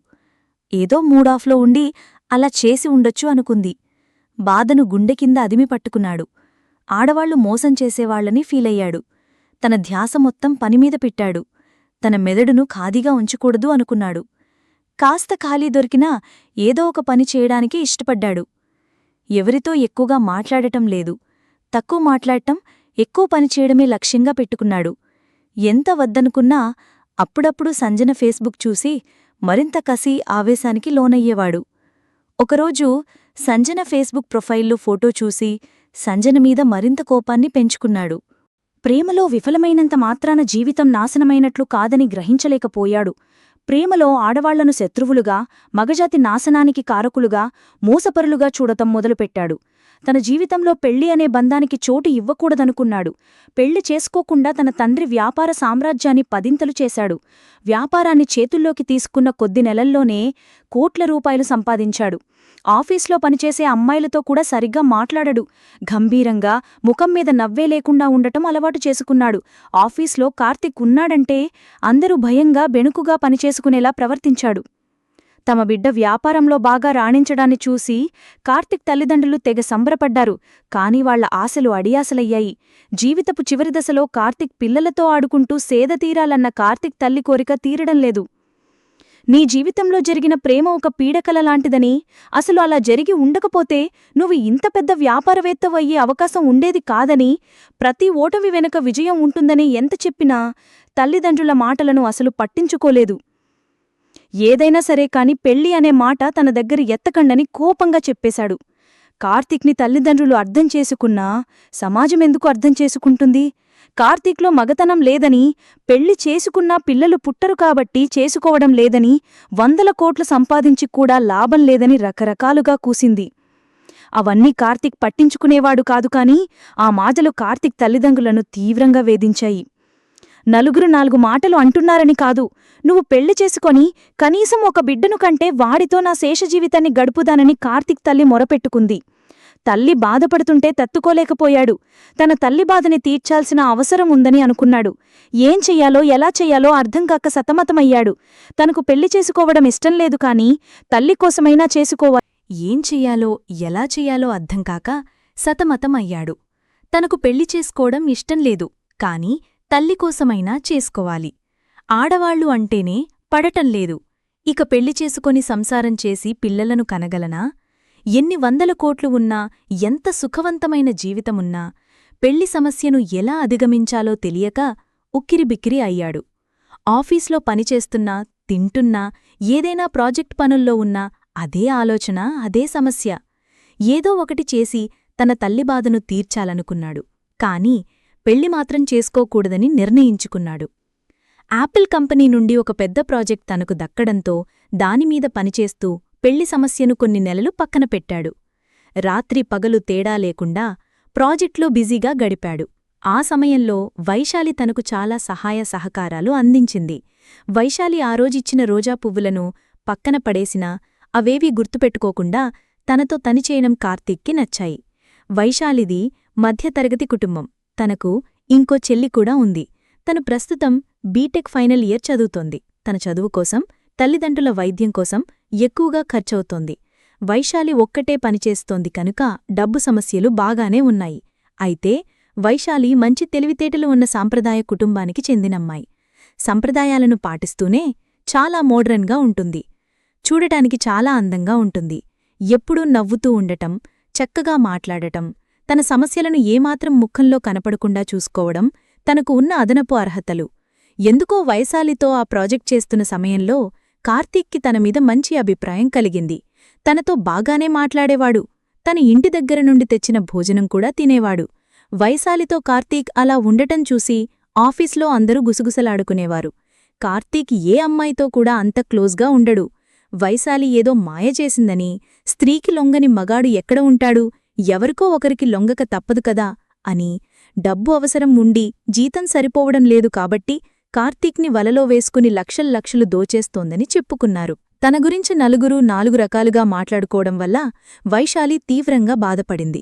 ఏదో మూడాఫ్లో ఉండి అలా చేసి ఉండొచ్చు అనుకుంది. బాధను గుండెకింద అదిమి పట్టుకున్నాడు. ఆడవాళ్లు మోసం చేసేవాళ్లని ఫీలయ్యాడు. తన ధ్యాస మొత్తం పనిమీద పెట్టాడు. తన మెదడును ఖాదీగా ఉంచకూడదు అనుకున్నాడు. కాస్త ఖాళీ దొరికినా ఏదో ఒక పని చేయడానికి ఇష్టపడ్డాడు. ఎవరితో ఎక్కువగా మాట్లాడటం లేదు. తక్కువ మాట్లాడటం, ఎక్కువ పనిచేయడమే లక్ష్యంగా పెట్టుకున్నాడు. ఎంత వద్దనుకున్నా అప్పుడప్పుడు సంజన ఫేస్బుక్ చూసి మరింత కసి, ఆవేశానికి లోనయ్యేవాడు. ఒకరోజు సంజన ఫేస్బుక్ ప్రొఫైల్లో ఫోటో చూసి సంజన మీద మరింత కోపాన్ని పెంచుకున్నాడు. ప్రేమలో విఫలమైనంత మాత్రాన జీవితం నాశనమైనట్లు కాదని గ్రహించలేకపోయాడు. ప్రేమలో ఆడవాళ్లను శత్రువులుగా, మగజాతి నాశనానికి కారకులుగా, మోసపరులుగా చూడటం మొదలుపెట్టాడు. తన జీవితంలో పెళ్లి అనే బంధానికి చోటు ఇవ్వకూడదనుకున్నాడు. పెళ్లి చేసుకోకుండా తన తండ్రి వ్యాపార సామ్రాజ్యాన్ని పదింతలు చేశాడు. వ్యాపారాన్ని చేతుల్లోకి తీసుకున్న కొద్ది నెలల్లోనే కోట్ల రూపాయలు సంపాదించాడు. ఆఫీస్లో పనిచేసే అమ్మాయిలతో కూడా సరిగ్గా మాట్లాడడు. గంభీరంగా, ముఖం మీద నవ్వే లేకుండా ఉండటం అలవాటు చేసుకున్నాడు. ఆఫీస్లో కార్తీక్ ఉన్నాడంటే అందరూ భయంగా, బెణుకుగా పనిచేసుకునేలా ప్రవర్తించాడు. తమ బిడ్డ వ్యాపారంలో బాగా రాణించడాన్ని చూసి కార్తీక్ తల్లిదండ్రులు తెగ సంబరపడ్డారు. కాని వాళ్ల ఆశలు అడియాసలయ్యాయి. జీవితపు చివరి దశలో కార్తీక్ పిల్లలతో ఆడుకుంటూ సేద తీరాలన్న కార్తీక్ తల్లి కోరిక తీరడం లేదు. నీ జీవితంలో జరిగిన ప్రేమ ఒక పీడకల లాంటిదని, అసలు అలా జరిగి ఉండకపోతే నువ్వు ఇంత పెద్ద వ్యాపారవేత్తవయ్యే అవకాశం ఉండేది కాదని, ప్రతి ఓటమి వెనుక విజయం ఉంటుందని ఎంత చెప్పినా తల్లిదండ్రుల మాటలను అసలు పట్టించుకోలేదు. ఏదైనా సరే కాని పెళ్లి అనే మాట తన దగ్గర ఎత్తకండని కోపంగా చెప్పేశాడు. కార్తీక్ని తల్లిదండ్రులు అర్థం చేసుకున్నా సమాజమెందుకు అర్థం చేసుకుంటుంది? కార్తీక్లో మగతనం లేదని, పెళ్లి చేసుకున్నా పిల్లలు పుట్టరు కాబట్టి చేసుకోవడం లేదని, 100 కోట్లు సంపాదించి కూడా లాభం లేదని రకరకాలుగా కూసింది. అవన్నీ కార్తీక్ పట్టించుకునేవాడు కాదు కాని ఆ మాటలు కార్తీక్ తల్లిదండ్రులను తీవ్రంగా వేధించాయి. నలుగురు 4 మాటలు అంటున్నారని కాదు, నువ్వు పెళ్లి చేసుకొని కనీసం ఒక బిడ్డను కంటే వాడితో నా శేషజీవితాన్ని గడుపుదానని కార్తీక్ తల్లి మొరపెట్టుకుంది. తల్లి బాధపడుతుంటే తట్టుకోలేకపోయాడు. తన తల్లి బాధని తీర్చాల్సిన అవసరం ఉందని అనుకున్నాడు. ఏం చెయ్యాలో ఎలా చెయ్యాలో అర్థంకాక సతమతమయ్యాడు. తనకు పెళ్లి చేసుకోవడం ఇష్టం లేదు కాని తల్లి కోసమైనా చేసుకోవాలి. ఏం చెయ్యాలో ఎలా చెయ్యాలో అర్థంకాక సతమతం అయ్యాడు. తనకు పెళ్లి చేసుకోవడం ఇష్టంలేదు, కాని తల్లికోసమైనా చేసుకోవాలి. ఆడవాళ్లు అంటేనే పడటంలేదు. ఇక పెళ్లి చేసుకొని సంసారం చేసి పిల్లలను కనగలనా? ఎన్ని 100 కోట్లు ఉన్నా, ఎంత సుఖవంతమైన జీవితమున్నా పెళ్లి సమస్యను ఎలా అధిగమించాలో తెలియక ఉక్కిరిబిక్కిరి అయ్యాడు. ఆఫీస్లో పనిచేస్తున్నా, తింటున్నా, ఏదైనా ప్రాజెక్ట్ పనుల్లో ఉన్నా అదే ఆలోచన, అదే సమస్య. ఏదో ఒకటి చేసి తన తల్లి బాధను తీర్చాలనుకున్నాడు. కాని పెళ్లి మాత్రం చేసుకోకూడదని నిర్ణయించుకున్నాడు. యాపిల్ కంపెనీ నుండి ఒక పెద్ద ప్రాజెక్ట్ తనకు దక్కడంతో దానిమీద పనిచేస్తూ పెళ్లి సమస్యను కొన్ని నెలలు పక్కన పెట్టాడు. రాత్రి పగలు తేడా లేకుండా ప్రాజెక్ట్లో బిజీగా గడిపాడు. ఆ సమయంలో వైశాలి తనకు చాలా సహాయ సహకారాలు అందించింది. వైశాలి ఆ రోజిచ్చిన రోజా పువ్వులను పక్కన పడేసినా అవేవీ గుర్తుపెట్టుకోకుండా తనతో తనిచేయడం కార్తీక్కి నచ్చాయి. వైశాలిది మధ్యతరగతి కుటుంబం. తనకు ఇంకో చెల్లి కూడా ఉంది. తను ప్రస్తుతం బీటెక్ ఫైనల్ ఇయర్ చదువుతోంది. తన చదువు కోసం, తల్లిదండ్రుల వైద్యం కోసం ఎక్కువగా ఖర్చవుతోంది. వైశాలి ఒక్కటే పనిచేస్తోంది కనుక డబ్బు సమస్యలు బాగానే ఉన్నాయి. అయితే వైశాలి మంచి తెలివితేటలు ఉన్న సాంప్రదాయ కుటుంబానికి చెందినమ్మాయి. సంప్రదాయాలను పాటిస్తూనే చాలా మోడ్రన్గా ఉంటుంది. చూడటానికి చాలా అందంగా ఉంటుంది. ఎప్పుడూ నవ్వుతూ ఉండటం, చక్కగా మాట్లాడటం, తన సమస్యలను ఏమాత్రం ముఖంలో కనపడకుండా చూసుకోవడం తనకు ఉన్న అదనపు అర్హతలు. ఎందుకో వైశాలితో ఆ ప్రాజెక్ట్ చేస్తున్న సమయంలో కార్తీక్కి తనమీద మంచి అభిప్రాయం కలిగింది. తనతో బాగానే మాట్లాడేవాడు. తన ఇంటి దగ్గర నుండి తెచ్చిన భోజనం కూడా తినేవాడు. వైశాలితో కార్తీక్ అలా ఉండటం చూసి ఆఫీస్లో అందరూ గుసగుసలాడుకునేవారు. కార్తీక్ ఏ అమ్మాయితో కూడా అంత క్లోజ్గా ఉండడు. వైశాలి ఏదో మాయ చేసిందని, స్త్రీకి లొంగని మగాడు ఎక్కడ ఉంటాడు, ఎవరికో ఒకరికి లొంగక తప్పదు కదా అని, డబ్బు అవసరం ఉండి జీతం సరిపోవడం లేదు కాబట్టి కార్తీక్ని వలలో వేసుకుని లక్షలు దోచేస్తోందని చెప్పుకున్నారు. తన గురించి నలుగురు 4 రకాలుగా మాట్లాడుకోవడం వల్ల వైశాలి తీవ్రంగా బాధపడింది.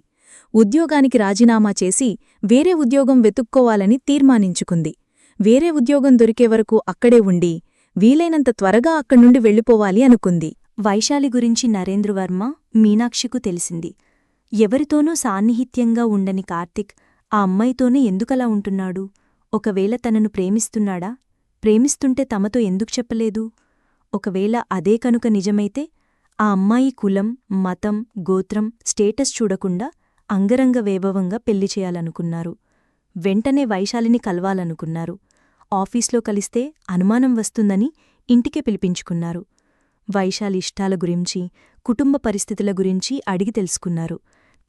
ఉద్యోగానికి రాజీనామా చేసి వేరే ఉద్యోగం వెతుక్కోవాలని తీర్మానించుకుంది. వేరే ఉద్యోగం దొరికే వరకు అక్కడే ఉండి వీలైనంత త్వరగా అక్కడ్నుండి వెళ్ళిపోవాలి అనుకుంది. వైశాలి గురించి నరేంద్రవర్మ, మీనాక్షికు తెలిసింది. ఎవరితోనూ సాన్నిహిత్యంగా ఉండని కార్తీక్ ఆ అమ్మాయితోనే ఎందుకలా ఉంటున్నాడు? ఒకవేళ తనను ప్రేమిస్తున్నాడా? ప్రేమిస్తుంటే తమతో ఎందుకు చెప్పలేదు? ఒకవేళ అదే కనుక నిజమైతే ఆ అమ్మాయి కులం, మతం, గోత్రం, స్టేటస్ చూడకుండా అంగరంగ వైభవంగా పెళ్లి చేయాలనుకున్నారు. వెంటనే వైశాలిని కలవాలనుకున్నారు. ఆఫీస్లో కలిస్తే అనుమానం వస్తుందని ఇంటికే పిలిపించుకున్నారు. వైశాలి ఇష్టాల గురించి, కుటుంబ పరిస్థితుల గురించి అడిగి తెలుసుకున్నారు.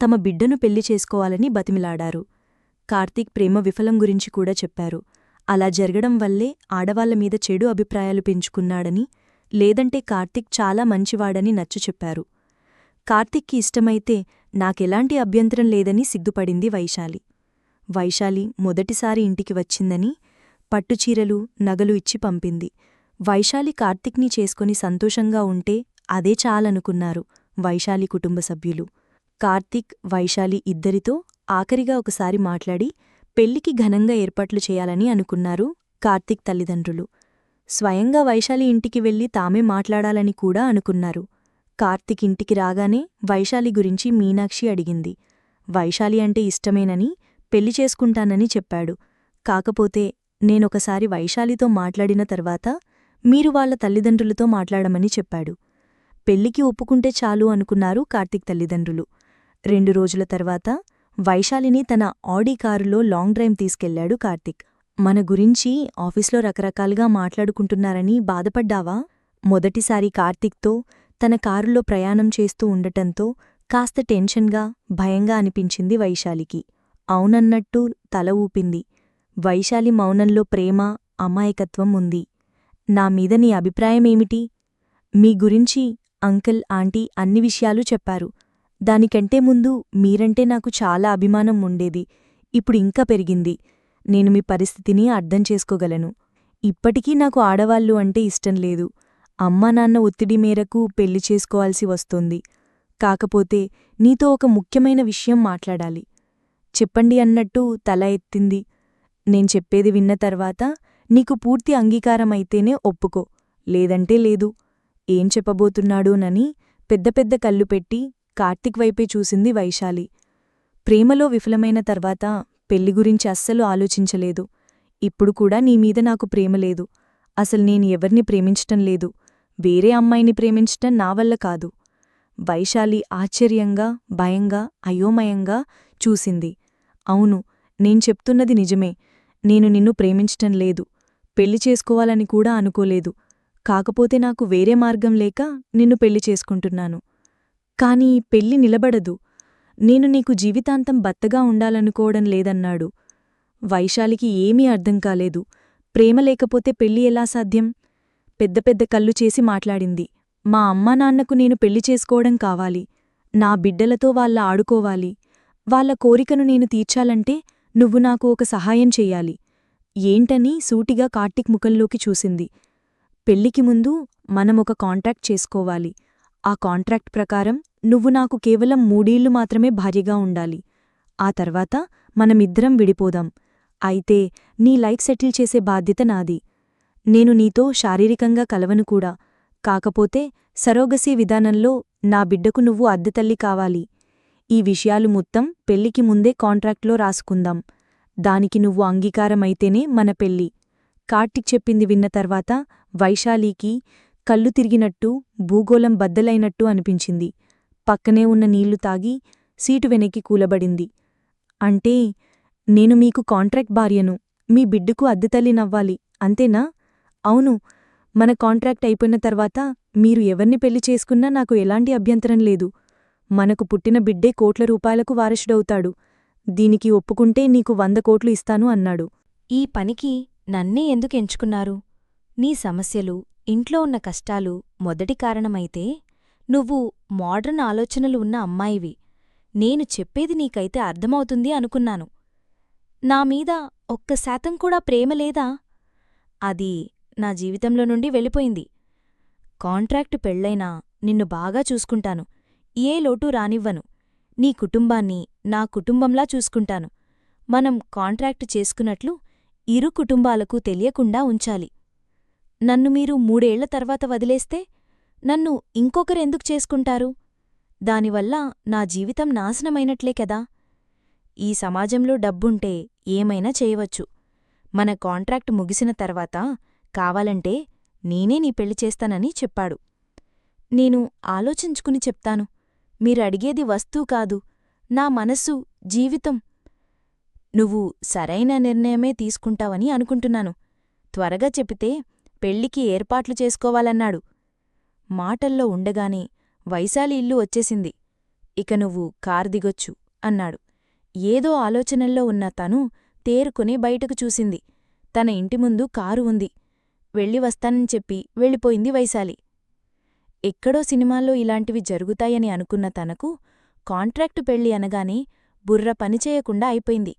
తమ బిడ్డను పెళ్లి చేసుకోవాలని బతిమిలాడారు. కార్తీక్ ప్రేమ విఫలం గురించి కూడా చెప్పారు. అలా జరగడం వల్లే ఆడవాళ్లమీద చెడు అభిప్రాయాలు పెంచుకున్నాడని, లేదంటే కార్తీక్ చాలా మంచివాడని నచ్చచెప్పారు. కార్తీక్కి ఇష్టమైతే నాకెలాంటి అభ్యంతరం లేదని సిగ్గుపడింది వైశాలి. వైశాలి మొదటిసారి ఇంటికి వచ్చిందని పట్టుచీరలు, నగలు ఇచ్చి పంపింది. వైశాలి కార్తీక్ని చేసుకుని సంతోషంగా ఉంటే అదే చాలనుకున్నారు వైశాలి కుటుంబ సభ్యులు. కార్తీక్, వైశాలి ఇద్దరితో ఆఖరిగా ఒకసారి మాట్లాడి పెళ్లికి ఘనంగా ఏర్పాట్లు చేయాలని అనుకున్నారు కార్తీక్ తల్లిదండ్రులు. స్వయంగా వైశాలి ఇంటికి వెళ్లి తామే మాట్లాడాలని కూడా అనుకున్నారు. కార్తీక్ ఇంటికి రాగానే వైశాలి గురించి మీనాక్షి అడిగింది. వైశాలి అంటే ఇష్టమేనని, పెళ్లి చేసుకుంటానని చెప్పాడు. కాకపోతే నేనొకసారి వైశాలితో మాట్లాడిన తర్వాత మీరు వాళ్ల తల్లిదండ్రులతో మాట్లాడమని చెప్పాడు. పెళ్లికి ఒప్పుకుంటే చాలు అనుకున్నారు కార్తీక్ తల్లిదండ్రులు. 2 రోజుల తర్వాత వైశాలిని తన ఆడీ కారులో లాంగ్ డ్రైవ్ తీసుకెళ్లాడు కార్తీక్. మన గురించి ఆఫీస్లో రకరకాలుగా మాట్లాడుకుంటున్నారని బాధపడ్డావా? మొదటిసారి కార్తీక్తో తన కారులో ప్రయాణం చేస్తూ ఉండటంతో కాస్త టెన్షన్గా, భయంగా అనిపించింది వైశాలికి. అవునన్నట్టు తల ఊపింది. వైశాలి మౌనంలో ప్రేమ, అమాయకత్వం ఉంది. నా మీద నీ అభిప్రాయమేమిటి? మీ గురించి అంకుల్, ఆంటీ అన్ని విషయాలు చెప్పారు. దానికంటే ముందు మీరంటే నాకు చాలా అభిమానం ఉండేది. ఇప్పుడు ఇంకా పెరిగింది. నేను మీ పరిస్థితిని అర్థం చేసుకోగలను. ఇప్పటికీ నాకు ఆడవాళ్ళు అంటే ఇష్టం లేదు. అమ్మానాన్న ఒత్తిడి మేరకు పెళ్లి చేసుకోవాల్సి వస్తోంది. కాకపోతే నీతో ఒక ముఖ్యమైన విషయం మాట్లాడాలి. చెప్పండి అన్నట్టు తల ఎత్తింది. నేను చెప్పేది విన్న తర్వాత నీకు పూర్తి అంగీకారమైతేనే ఒప్పుకో, లేదంటే లేదు. ఏం చెప్పబోతున్నాడోనని పెద్ద పెద్ద కళ్ళు పెట్టి కార్తీక్ వైపే చూసింది వైశాలి. ప్రేమలో విఫలమైన తర్వాత పెళ్లి గురించి అస్సలు ఆలోచించలేదు. ఇప్పుడు కూడా నీమీద నాకు ప్రేమ లేదు. అసలు నేను ఎవర్ని ప్రేమించటం లేదు. వేరే అమ్మాయిని ప్రేమించటం నా వల్ల కాదు. వైశాలి ఆశ్చర్యంగా, భయంగా, అయోమయంగా చూసింది. అవును, నేను చెప్తున్నది నిజమే. నేను నిన్ను ప్రేమించటం లేదు. పెళ్లి చేసుకోవాలని కూడా అనుకోలేదు. కాకపోతే నాకు వేరే మార్గం లేక నిన్ను పెళ్లి చేసుకుంటున్నాను. కాని ఈ పెళ్లి నిలబడదు. నేను నీకు జీవితాంతం బత్తగా ఉండాలనుకోవడం లేదన్నాడు. వైశాలికి ఏమీ అర్థం కాలేదు. ప్రేమ లేకపోతే పెళ్లి ఎలా సాధ్యం? పెద్ద పెద్ద కళ్ళు చేసి మాట్లాడింది. మా అమ్మానాన్నకు నేను పెళ్లి చేసుకోవడం కావాలి. నా బిడ్డలతో వాళ్ళ ఆడుకోవాలి. వాళ్ళ కోరికను నేను తీర్చాలంటే నువ్వు నాకు ఒక సహాయం చెయ్యాలి. ఏంటని సూటిగా కార్తీక్ ముఖంలోకి చూసింది. పెళ్లికి ముందు మనమొక కాంట్రాక్ట్ చేసుకోవాలి. ఆ కాంట్రాక్ట్ ప్రకారం నువ్వు నాకు కేవలం 3 ఏళ్లు మాత్రమే భార్యగా ఉండాలి. ఆ తర్వాత మనమిద్దరం విడిపోదాం. అయితే నీ లైఫ్ సెటిల్ చేసే బాధ్యత నాది. నేను నీతో శారీరకంగా కలవను కూడా. కాకపోతే సరోగసీ విధానంలో నా బిడ్డకు నువ్వు అద్దెతల్లి కావాలి. ఈ విషయాలు మొత్తం పెళ్లికి ముందే కాంట్రాక్ట్లో రాసుకుందాం. దానికి నువ్వు అంగీకారమైతేనే మన పెళ్లి. కార్తీక్ చెప్పింది విన్న తర్వాత వైశాలికి కళ్ళు తిరిగినట్టు, భూగోళం బద్దలైనట్టు అనిపించింది. పక్కనే ఉన్న నీళ్లు తాగి సీటు వెనక్కి కూలబడింది. అంటే నేను మీకు కాంట్రాక్ట్ భార్యను, మీ బిడ్డకు అద్దెతల్లినవ్వాలి, అంతేనా? అవును. మన కాంట్రాక్ట్ అయిపోయిన తర్వాత మీరు ఎవర్ని పెళ్లి చేసుకున్నా నాకు ఎలాంటి అభ్యంతరం లేదు. మనకు పుట్టిన బిడ్డే కోట్ల రూపాయలకు వారసుడవుతాడు. దీనికి ఒప్పుకుంటే నీకు 100 కోట్లు ఇస్తాను అన్నాడు. ఈ పనికి నన్నే ఎందుకెంచుకున్నారు? నీ సమస్యలు, ఇంట్లో ఉన్న కష్టాలు మొదటి కారణమైతే నువ్వు మోడ్రన్ ఆలోచనలు ఉన్న అమ్మాయివి. నేను చెప్పేది నీకైతే అర్థమవుతుంది అనుకున్నాను. నామీద 1% కూడా ప్రేమ లేదా? అది నా జీవితంలో నుండి వెళ్ళిపోయింది. కాంట్రాక్టు పెళ్ళైనా నిన్ను బాగా చూసుకుంటాను. ఏ లోటు రానివ్వను. నీ కుటుంబాన్ని నా కుటుంబంలా చూసుకుంటాను. మనం కాంట్రాక్టు చేసుకున్నట్లు ఇరు కుటుంబాలకు తెలియకుండా ఉంచాలి. నన్ను మీరు 3 ఏళ్ల తర్వాత వదిలేస్తే నన్ను ఇంకొకరెందుకు చేసుకుంటారు? దానివల్ల నా జీవితం నాశనమైనట్లే కదా. ఈ సమాజంలో డబ్బుంటే ఏమైనా చేయవచ్చు. మన కాంట్రాక్టు ముగిసిన తర్వాత కావాలంటే నేనే నీ పెళ్లి చేస్తానని చెప్పాడు. నేను ఆలోచించుకుని చెప్తాను. మీరడిగేది వస్తువు కాదు, నా మనస్సు, జీవితం. నువ్వు సరైన నిర్ణయమే తీసుకుంటావని అనుకుంటున్నాను. త్వరగా చెప్పితే పెళ్లికి ఏర్పాట్లు చేసుకోవాలన్నాడు. మాటల్లో ఉండగానే వైశాలి ఇల్లు వచ్చేసింది. ఇక నువ్వు కారు దిగొచ్చు అన్నాడు. ఏదో ఆలోచనల్లో ఉన్న తను తేరుకుని బయటకు చూసింది. తన ఇంటి ముందు కారు ఉంది. వెళ్ళి వస్తానని చెప్పి వెళ్ళిపోయింది వైశాలి. ఎక్కడో సినిమాల్లో ఇలాంటివి జరుగుతాయని అనుకున్న తనకు కాంట్రాక్టు పెళ్లి అనగానే బుర్ర పనిచేయకుండా అయిపోయింది.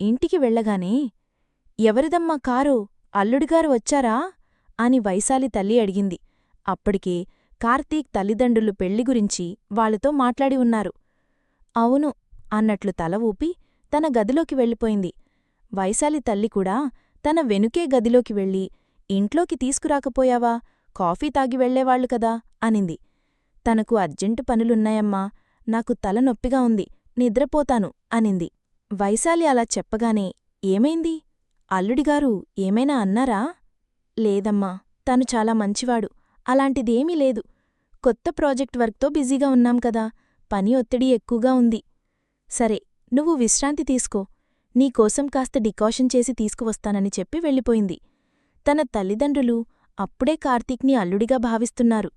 ఇంటికి వెళ్ళగానే ఎవరిదమ్మా కారు, అల్లుడిగారు వచ్చారా అని వైశాలి తల్లి అడిగింది. అప్పటికే కార్తీక్ తల్లిదండ్రులు పెళ్లి గురించి వాళ్లతో మాట్లాడి ఉన్నారు. అవును అన్నట్లు తల ఊపి తన గదిలోకి వెళ్ళిపోయింది. వైశాలి తల్లి కూడా తన వెనుకే గదిలోకి వెళ్ళి, ఇంట్లోకి తీసుకురాకపోయావా, కాఫీ తాగి వెళ్లేవాళ్లు కదా అనింది. తనకు అర్జెంటు పనులున్నాయమ్మా, నాకు తలనొప్పిగా ఉంది, నిద్రపోతాను అనింది. వైశాలి అలా చెప్పగానే ఏమైంది? అల్లుడిగారు ఏమైనా అన్నారా? లేదమ్మా, తను చాలా మంచివాడు, అలాంటిదేమీ లేదు. కొత్త ప్రాజెక్ట్ వర్క్తో బిజీగా ఉన్నాం కదా, పని ఒత్తిడి ఎక్కువగా ఉంది. సరే, నువ్వు విశ్రాంతి తీసుకో, నీకోసం కాస్త డికాషన్ చేసి తీసుకువస్తానని చెప్పి వెళ్ళిపోయింది. తన తల్లిదండ్రులు అప్పుడే కార్తీక్ని అల్లుడిగా భావిస్తున్నారు.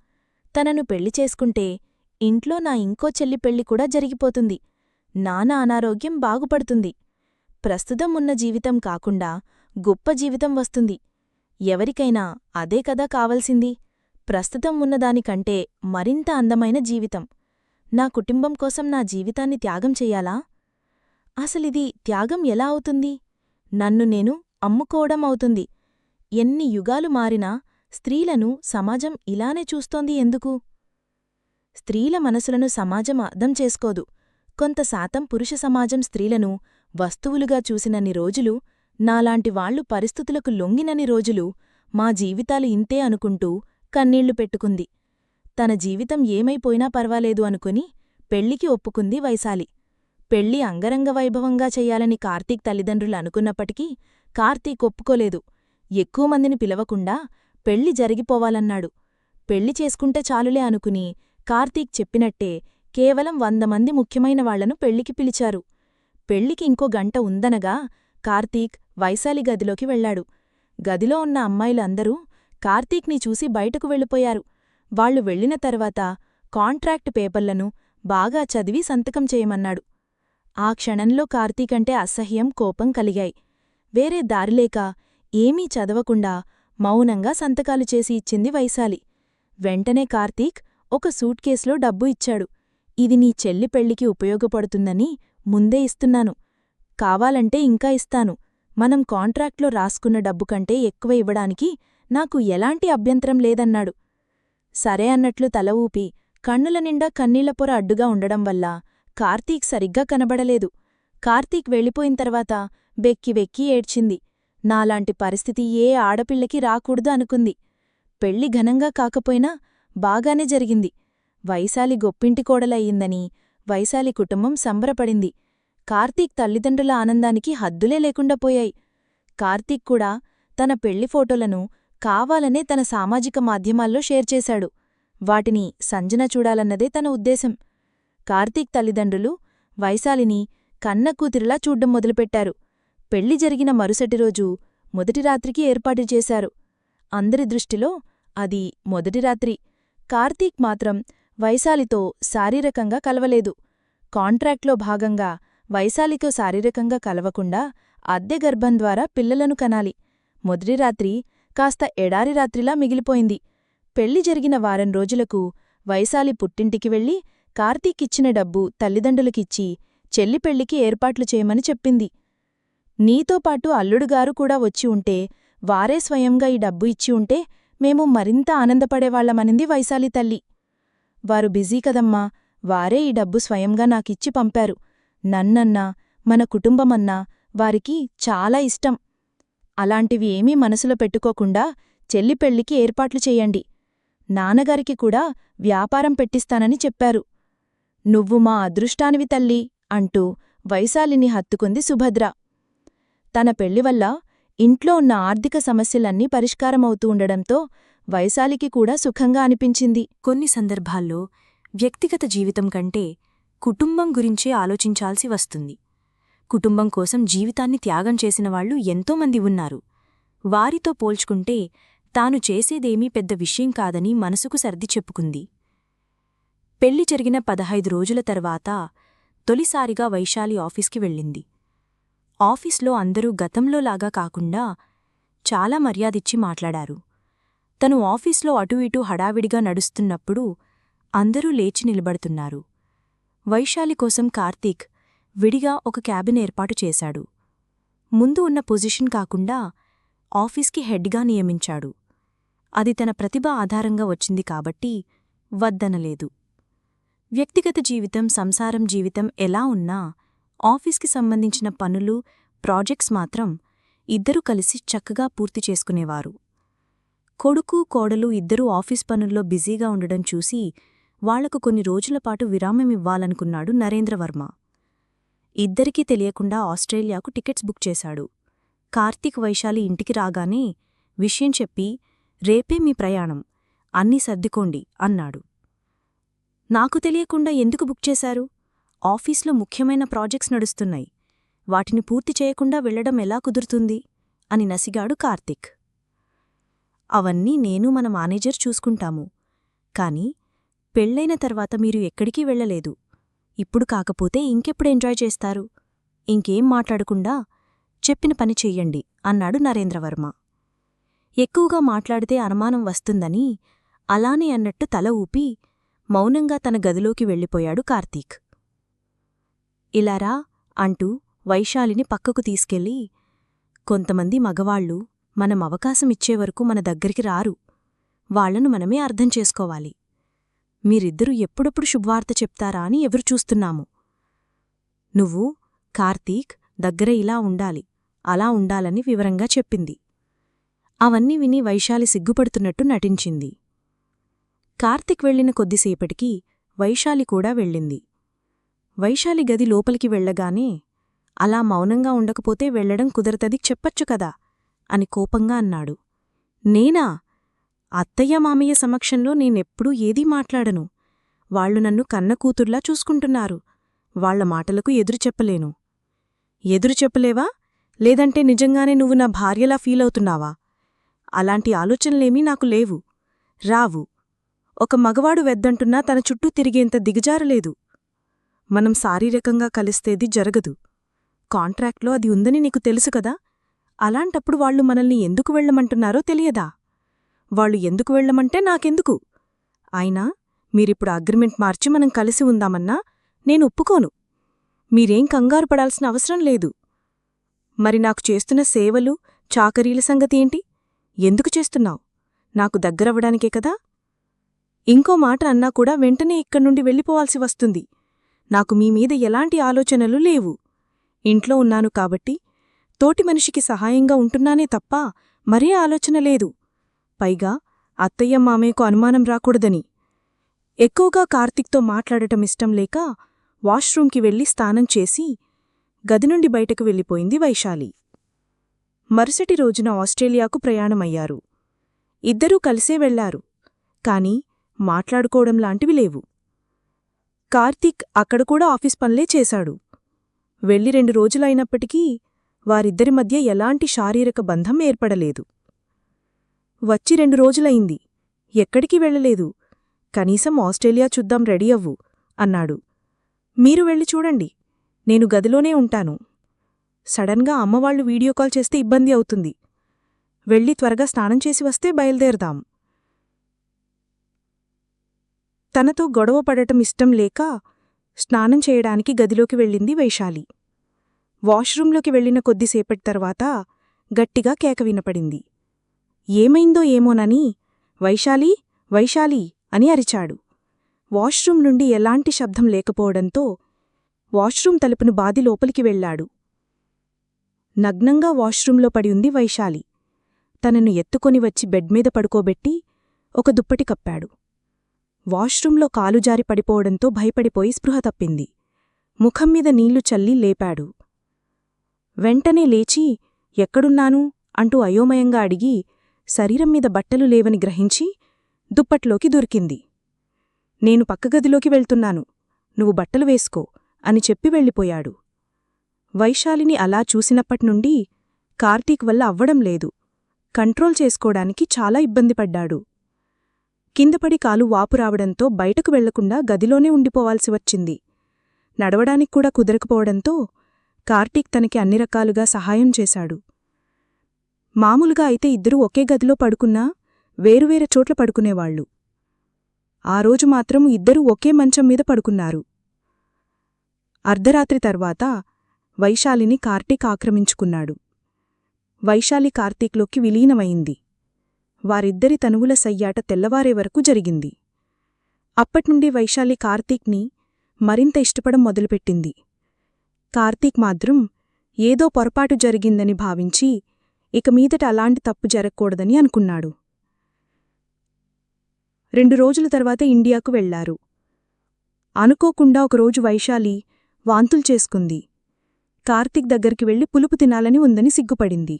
తనను పెళ్లి చేసుకుంటే ఇంట్లో నా ఇంకో చెల్లి పెళ్లి కూడా జరిగిపోతుంది. నాన్న అనారోగ్యం బాగుపడుతుంది. ప్రస్తుతం ఉన్న జీవితం కాకుండా గొప్ప జీవితం వస్తుంది. ఎవరికైనా అదే కదా కావలసింది. ప్రస్తుతం ఉన్నదానికంటే మరింత అందమైన జీవితం. నా కుటుంబం కోసం నా జీవితాన్ని త్యాగం చెయ్యాలా? అసలిది త్యాగం ఎలా అవుతుంది? నన్ను నేను అమ్ముకోవడం అవుతుంది. ఎన్ని యుగాలు మారినా స్త్రీలను సమాజం ఇలానే చూస్తోంది ఎందుకు? స్త్రీల మనసులను సమాజం అర్థం చేసుకోదు. కొంత శాతం పురుష సమాజం స్త్రీలను వస్తువులుగా చూసినన్ని రోజులు, నాలాంటి వాళ్లు పరిస్థితులకు లొంగినన్ని రోజులు మా జీవితాలు ఇంతే అనుకుంటూ కన్నీళ్లు పెట్టుకుంది. తన జీవితం ఏమైపోయినా పర్వాలేదు అనుకుని పెళ్లికి ఒప్పుకుంది వైశాలి. పెళ్లి అంగరంగ వైభవంగా చెయ్యాలని కార్తీక్ తల్లిదండ్రులు అనుకున్నప్పటికీ కార్తీక్ ఒప్పుకోలేదు. ఎక్కువ మందిని పిలవకుండా పెళ్లి జరిగిపోవాలన్నాడు. పెళ్లి చేసుకుంటే చాలులే అనుకుని కార్తీక్ చెప్పినట్టే కేవలం 100 మంది ముఖ్యమైన వాళ్లను పెళ్లికి పిలిచారు. పెళ్లికి ఇంకో గంట ఉందనగా కార్తీక్ వైశాలి గదిలోకి వెళ్లాడు. గదిలో ఉన్న అమ్మాయిలందరూ కార్తీక్ని చూసి బయటకు వెళ్ళిపోయారు. వాళ్లు వెళ్లిన తర్వాత కాంట్రాక్ట్ పేపర్లను బాగా చదివి సంతకం చేయమన్నాడు. ఆ క్షణంలో కార్తీకంటే అసహ్యం, కోపం కలిగాయి. వేరే దారిలేక ఏమీ చదవకుండా మౌనంగా సంతకాలు చేసి ఇచ్చింది వైశాలి. వెంటనే కార్తీక్ ఒక సూట్కేసులో డబ్బు ఇచ్చాడు. ఇది నీ చెల్లి పెళ్లికి ఉపయోగపడుతుందని ముందే ఇస్తున్నాను. కావాలంటే ఇంకా ఇస్తాను. మనం కాంట్రాక్ట్లో రాసుకున్న డబ్బు కంటే ఎక్కువ ఇవ్వడానికి నాకు ఎలాంటి అభ్యంతరం లేదన్నాడు. సరే అన్నట్లు తల ఊపి కన్నుల నిండా కన్నీళ్లపొర అడ్డుగా ఉండడం వల్ల కార్తీక్ సరిగ్గా కనబడలేదు. కార్తీక్ వెళ్ళిపోయిన తర్వాత వెక్కి వెక్కి ఏడ్చింది. నాలాంటి పరిస్థితి ఏ ఆడపిల్లకి రాకూడదు అనుకుంది. పెళ్లి ఘనంగా కాకపోయినా బాగానే జరిగింది. వైశాలి గొప్పింటి కోడలయ్యిందని వైశాలి కుటుంబం సంబరపడింది. కార్తీక్ తల్లిదండ్రుల ఆనందానికి హద్దులే లేకుండా పోయాయి. కార్తీక్ కూడా తన పెళ్లి ఫోటోలను కావాలనే తన సామాజిక మాధ్యమాల్లో షేర్ చేశాడు. వాటిని సంజన చూడాలన్నదే తన ఉద్దేశం. కార్తీక్ తల్లిదండ్రులు వైశాలిని కన్నకూతురిలా చూడ్డం మొదలుపెట్టారు. పెళ్లి జరిగిన మరుసటి రోజు మొదటి రాత్రికి ఏర్పాటు చేశారు. అందరి దృష్టిలో అది మొదటి రాత్రి. కార్తీక్ మాత్రం వైశాలితో శారీరకంగా కలవలేదు. కాంట్రాక్ట్లో భాగంగా వైశాలితో శారీరకంగా కలవకుండా అద్దె గర్భం ద్వారా పిల్లలను కనాలి. మొదటి రాత్రి కాస్త ఎడారి రాత్రిలా మిగిలిపోయింది. పెళ్లి జరిగిన వారం రోజులకు వైశాలి పుట్టింటికి వెళ్లి కార్తీకిచ్చిన డబ్బు తల్లిదండ్రులకిచ్చి చెల్లి పెళ్లికి ఏర్పాట్లు చేయమని చెప్పింది. నీతో పాటు అల్లుడుగారు కూడా వచ్చి ఉంటే, వారే స్వయంగా ఈ డబ్బు ఇచ్చి ఉంటే మేము మరింత ఆనందపడేవాళ్లమనింది వైశాలి తల్లి. వారు బిజీ కదమ్మా, వారే ఈ డబ్బు స్వయంగా నాకిచ్చి పంపారు. నన్నన్నా మన కుటుంబమన్నా వారికి చాలా ఇష్టం. అలాంటివి ఏమీ మనసులో పెట్టుకోకుండా చెల్లి పెళ్లికి ఏర్పాట్లు చెయ్యండి. నాన్నగారికి కూడా వ్యాపారం పెట్టిస్తానని చెప్పారు. నువ్వు మా అదృష్టానివి తల్లీ అంటూ వైశాలిని హత్తుకుంది సుభద్ర. తన పెళ్లివల్ల ఇంట్లో ఉన్న ఆర్థిక సమస్యలన్నీ పరిష్కారమవుతూ ఉండడంతో వైశాలికి కూడా సుఖంగా అనిపించింది. కొన్ని సందర్భాల్లో వ్యక్తిగత జీవితం కంటే కుటుంబం గురించే ఆలోచించాల్సి వస్తుంది. కుటుంబం కోసం జీవితాన్ని త్యాగం చేసినవాళ్లు ఎంతోమంది ఉన్నారు. వారితో పోల్చుకుంటే తాను చేసేదేమీ పెద్ద విషయం కాదని మనసుకు సర్ది చెప్పుకుంది. పెళ్లి జరిగిన 15 రోజుల తర్వాత తొలిసారిగా వైశాలి ఆఫీస్కి వెళ్ళింది. ఆఫీస్లో అందరూ గతంలోలాగా కాకుండా చాలా మర్యాదిచ్చి మాట్లాడారు. తను ఆఫీస్లో అటూ ఇటూ హడావిడిగా నడుస్తున్నప్పుడు అందరూ లేచి నిలబడుతున్నారు. వైశాలి కోసం కార్తీక్ విడిగా ఒక క్యాబిన్ ఏర్పాటు చేశాడు. ముందు ఉన్న పొజిషన్ కాకుండా ఆఫీస్కి హెడ్గా నియమించాడు. అది తన ప్రతిభ ఆధారంగా వచ్చింది కాబట్టి వద్దనలేదు. వ్యక్తిగత జీవితం, సంసారం జీవితం ఎలా ఉన్నా ఆఫీస్కి సంబంధించిన పనులు, ప్రాజెక్ట్స్ మాత్రం ఇద్దరూ కలిసి చక్కగా పూర్తి చేసుకునేవారు. కొడుకు, కోడలు ఇద్దరూ ఆఫీస్ పనుల్లో బిజీగా ఉండడం చూసి వాళ్లకు కొన్ని రోజులపాటు విరామమివ్వాలనుకున్నాడు నరేంద్రవర్మ. ఇద్దరికీ తెలియకుండా ఆస్ట్రేలియాకు టికెట్స్ బుక్ చేశాడు. కార్తీక్, వైశాలి ఇంటికి రాగానే విషయం చెప్పి, రేపే మీ ప్రయాణం, అన్నీ సర్దుకోండి అన్నాడు. నాకు తెలియకుండా ఎందుకు బుక్ చేశారు? ఆఫీస్లో ముఖ్యమైన ప్రాజెక్ట్స్ నడుస్తున్నాయి. వాటిని పూర్తి చేయకుండా వెళ్లడం ఎలా కుదురుతుంది అని నసిగాడు కార్తీక్. అవన్నీ నేను మన మేనేజర్ చూసుకుంటాము. కాని పెళ్లైన తర్వాత మీరు ఎక్కడికి వెళ్లలేదు. ఇప్పుడు కాకపోతే ఇంకెప్పుడు ఎంజాయ్ చేస్తారు? ఇంకేం మాట్లాడకుండా చెప్పిన పని చెయ్యండి అన్నాడు నరేంద్రవర్మ. ఎక్కువగా మాట్లాడితే అనుమానం వస్తుందని అలానే అన్నట్టు తల ఊపి మౌనంగా తన గదిలోకి వెళ్ళిపోయాడు కార్తీక్. ఇలారా అంటూ వైశాలిని పక్కకు తీసుకెళ్ళి, కొంతమంది మగవాళ్ళు మనం అవకాశమిచ్చే వరకు మన దగ్గరికి రారు. వాళ్లను మనమే అర్థం చేసుకోవాలి. మీరిద్దరూ ఎప్పుడెప్పుడు శుభవార్త చెప్తారా అని ఎదురుచూస్తున్నాము. నువ్వు, కార్తీక్ దగ్గర ఇలా ఉండాలి, అలా ఉండాలని వివరంగా చెప్పింది. అవన్నీ విని వైశాలి సిగ్గుపడుతున్నట్టు నటించింది. కార్తీక్ వెళ్లిన కొద్దిసేపటికి వైశాలి కూడా వెళ్ళింది. వైశాలి గది లోపలికి వెళ్లగానే, అలా మౌనంగా ఉండకపోతే వెళ్లడం కుదరతది చెప్పచ్చు కదా అని కోపంగా అన్నాడు. నేనా? అత్తయ్య మామయ్య సమక్షంలో నేనెప్పుడూ ఏదీ మాట్లాడను. వాళ్లు నన్ను కన్నకూతుర్లా చూసుకుంటున్నారు. వాళ్ల మాటలకు ఎదురు చెప్పలేను. ఎదురు చెప్పలేవా? లేదంటే నిజంగానే నువ్వు నా భార్యలా ఫీలవుతున్నావా? అలాంటి ఆలోచనలేమీ నాకు లేవు, రావు. ఒక మగవాడు వెద్దంటున్నా తన చుట్టూ తిరిగేంత దిగజారలేదు. మనం శారీరకంగా కలిస్తేది జరగదు. కాంట్రాక్ట్లో అది ఉందని నీకు తెలుసు కదా. అలాంటప్పుడు వాళ్లు మనల్ని ఎందుకు వెళ్లమంటున్నారో తెలియదా? వాళ్లు ఎందుకు వెళ్లమంటే నాకెందుకు? అయినా మీరిప్పుడు అగ్రిమెంట్ మార్చి మనం కలిసి ఉందామన్నా నేను ఒప్పుకోను. మీరేం కంగారు పడాల్సిన అవసరం లేదు. మరి నాకు చేస్తున్న సేవలు, చాకరీల సంగతేంటి? ఎందుకు చేస్తున్నావు? నాకు దగ్గరవ్వడానికే కదా. ఇంకో మాట అన్నా కూడా వెంటనే ఇక్కడ్నుండి వెళ్ళిపోవాల్సి వస్తుంది. నాకు మీమీద ఎలాంటి ఆలోచనలు లేవు. ఇంట్లో ఉన్నాను కాబట్టి తోటి మనిషికి సహాయంగా ఉంటున్నానే తప్ప మరే ఆలోచన లేదు. పైగా అత్తయ్య మామయ్యకు అనుమానం రాకూడదని. ఎక్కువగా కార్తీక్తో మాట్లాడటమిష్టం లేక వాష్రూంకి వెళ్లి స్నానం చేసి గది నుండి బయటకు వెళ్ళిపోయింది వైశాలి. మరుసటి రోజున ఆస్ట్రేలియాకు ప్రయాణమయ్యారు. ఇద్దరూ కలిసే వెళ్లారు. కాని మాట్లాడుకోవడంలాంటివి లేవు. కార్తీక్ అక్కడ కూడా ఆఫీస్ పనులే చేశాడు. వెళ్లి 2 రోజులైనప్పటికీ వారిద్దరి మధ్య ఎలాంటి శారీరక బంధం ఏర్పడలేదు. వచ్చి 2 రోజులైంది, ఎక్కడికి వెళ్లలేదు. కనీసం ఆస్ట్రేలియా చూద్దాం రెడీ అవ్వు అన్నాడు. మీరు వెళ్ళి చూడండి, నేను గదిలోనే ఉంటాను. సడన్గా అమ్మవాళ్లు వీడియో కాల్ చేస్తే ఇబ్బంది అవుతుంది. వెళ్ళి త్వరగా స్నానం చేసి వస్తే బయలుదేరదాం. తనతో గొడవ పడటం ఇష్టం లేక స్నానం చేయడానికి గదిలోకి వెళ్ళింది వైశాలి. వాష్రూంలోకి వెళ్లిన కొద్దిసేపటి తర్వాత గట్టిగా కేక వినపడింది. ఏమైందో ఏమోనని వైశాలీ, వైశాలీ అని అరిచాడు. వాష్రూం నుండి ఎలాంటి శబ్దం లేకపోవడంతో వాష్రూం తలుపును బాది లోపలికి వెళ్లాడు. నగ్నంగా వాష్రూంలో పడి ఉంది వైశాలి. తనను ఎత్తుకొని వచ్చి బెడ్మీద పడుకోబెట్టి ఒక దుప్పటి కప్పాడు. వాష్రూంలో కాలుజారి పడిపోవడంతో భయపడిపోయి స్పృహ తప్పింది. ముఖంమీద నీళ్లు చల్లి లేపాడు. వెంటనే లేచి ఎక్కడున్నాను అంటూ అయోమయంగా అడిగి శరీరం మీద బట్టలు లేవని గ్రహించి దుప్పట్లోకి దొరికింది. నేను పక్కగదిలోకి వెళ్తున్నాను, నువ్వు బట్టలు వేసుకో అని చెప్పి వెళ్ళిపోయాడు. వైశాలిని అలా చూసినప్పట్నుండి కార్తీక్ వల్ల అవ్వడం లేదు. కంట్రోల్ చేసుకోవడానికి చాలా ఇబ్బందిపడ్డాడు. కిందపడి కాలు వాపు రావడంతో బయటకు వెళ్లకుండా గదిలోనే ఉండిపోవాల్సి వచ్చింది. నడవడానిక్కూడా కుదరకపోవడంతో కార్తీక్ తనకి అన్ని రకాలుగా సహాయం చేశాడు. మామూలుగా అయితే ఇద్దరూ ఒకే గదిలో పడుకున్నా వేరువేరే చోట్ల పడుకునేవాళ్లు. ఆ రోజు మాత్రం ఇద్దరూ ఒకే మంచం మీద పడుకున్నారు. అర్ధరాత్రి తర్వాత వైశాలిని కార్తీక్ ఆక్రమించుకున్నాడు. వైశాలి కార్తీక్లోకి విలీనమైంది. వారిద్దరి తనువుల సయ్యాట తెల్లవారే వరకు జరిగింది. అప్పట్నుండి వైశాలి కార్తీక్ని మరింత ఇష్టపడం మొదలుపెట్టింది. కార్తీక్ మాత్రం ఏదో పొరపాటు జరిగిందని భావించి ఇక మీదట అలాంటి తప్పు జరగకూడదని అనుకున్నాడు. 2 రోజుల తర్వాత ఇండియాకు వెళ్లారు. అనుకోకుండా ఒకరోజు వైశాలి వాంతులు చేసుకుంది. కార్తీక్ దగ్గరికి వెళ్లి పులుపు తినాలని ఉందని సిగ్గుపడింది.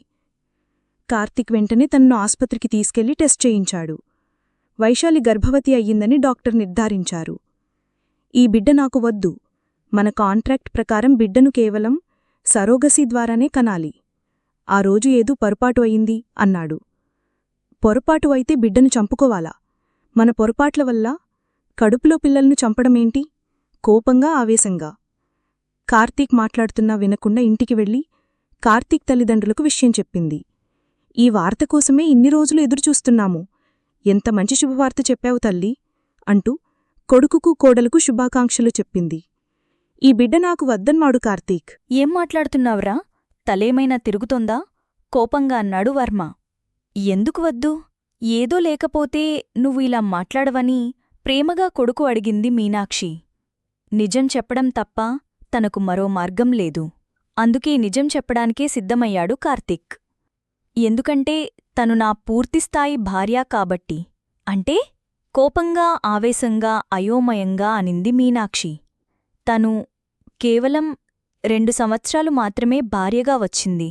కార్తీక్ వెంటనే తనను ఆస్పత్రికి తీసుకెళ్లి టెస్ట్ చేయించాడు. వైశాలి గర్భవతి అయ్యిందని డాక్టర్ నిర్ధారించారు. ఈ బిడ్డ నాకు వద్దు, మన కాంట్రాక్ట్ ప్రకారం బిడ్డను కేవలం సరోగసీ ద్వారానే కనాలి. ఆ రోజు ఏదో పొరపాటు అయింది అన్నాడు. పొరపాటు అయితే బిడ్డను చంపుకోవాలా? మన పొరపాట్ల వల్ల కడుపులో పిల్లల్ను చంపడమేంటి? కోపంగా ఆవేశంగా కార్తీక్ మాట్లాడుతున్నా వినకుండా ఇంటికి వెళ్లి కార్తీక్ తల్లిదండ్రులకు విషయం చెప్పింది. ఈ వార్త కోసమే ఇన్ని రోజులు ఎదురుచూస్తున్నాము. ఎంత మంచి శుభవార్త చెప్పావు తల్లి అంటూ కొడుకుకు కోడలకు శుభాకాంక్షలు చెప్పింది. ఈ బిడ్డ నాకు వద్దన్నాడు కార్తీక్. ఏం మాట్లాడుతున్నావురా? తలేమైనా తిరుగుతోందా? కోపంగా అన్నాడు వర్మ. ఎందుకు వద్దు? ఏదో లేకపోతే నువ్వు ఇలా మాట్లాడవని ప్రేమగా కొడుకు అడిగింది మీనాక్షి. నిజం చెప్పడం తప్ప తనకు మరో మార్గం లేదు. అందుకే నిజం చెప్పడానికే సిద్ధమయ్యాడు కార్తీక్. ఎందుకంటే తను నా పూర్తిస్థాయి భార్య కాబట్టి. అంటే? కోపంగా ఆవేశంగా అయోమయంగా అనింది మీనాక్షి. తను కేవలం 2 సంవత్సరాలు మాత్రమే భార్యగా వచ్చింది.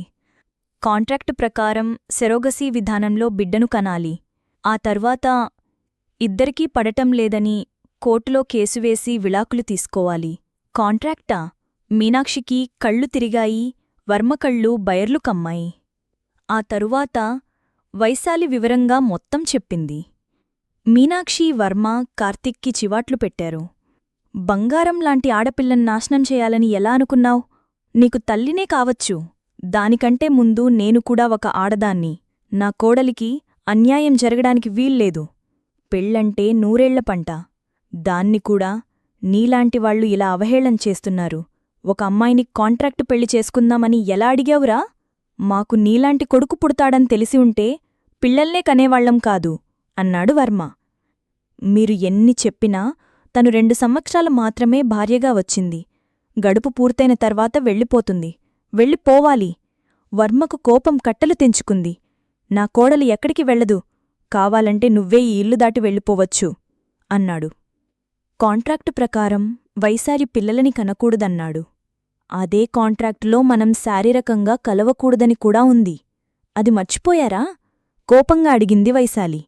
కాంట్రాక్టు ప్రకారం సెరోగసీ విధానంలో బిడ్డను కనాలి. ఆ తర్వాత ఇద్దరికీ పడటం లేదని కోర్టులో కేసువేసి విడాకులు తీసుకోవాలి. కాంట్రాక్టా? మీనాక్షికి కళ్ళు తిరిగాయి, వర్మ కళ్ళు బయర్లు కమ్మాయి. ఆ తరువాత వైశాలి వివరంగా మొత్తం చెప్పింది. మీనాక్షి, వర్మ కార్తీక్కి చివాట్లు పెట్టారు. బంగారం లాంటి ఆడపిల్లని నాశనం చేయాలని ఎలా అనుకున్నావ్? నీకు తల్లినే కావచ్చు. దానికంటే ముందు నేను కూడా ఒక ఆడదాన్ని. నా కోడలికి అన్యాయం జరగడానికి వీల్లేదు. పెళ్ళంటే 100 ఏళ్ల పంట. దాన్ని కూడా నీలాంటివాళ్లు ఇలా అవహేళన చేస్తున్నారు. ఒక అమ్మాయిని కాంట్రాక్టు పెళ్లి చేసుకుందామని ఎలా అడిగావురా? మాకు నీలాంటి కొడుకు పుడతాడని తెలిసి ఉంటే పిల్లల్నే కనేవాళ్లం కాదు అన్నాడు వర్మ. మీరు ఎన్ని చెప్పినా తను 2 సంవత్సరాలు మాత్రమే భార్యగా వచ్చింది. గడుపు పూర్తయిన తర్వాత వెళ్ళిపోతుంది. వెళ్ళిపోవాలి. వర్మకు కోపం కట్టలు తెంచుకుంది. నా కోడలు ఎక్కడికి వెళ్ళదు. కావాలంటే నువ్వే ఈ ఇల్లు దాటి వెళ్ళిపోవచ్చు అన్నాడు. కాంట్రాక్టు ప్రకారం వైశాలి పిల్లలని కనకూడదన్నాడు. అదే కాంట్రాక్టులో మనం శారీరకంగా కలవకూడదని కూడా ఉంది. అది మర్చిపోయారా? కోపంగా అడిగింది వైశాలి.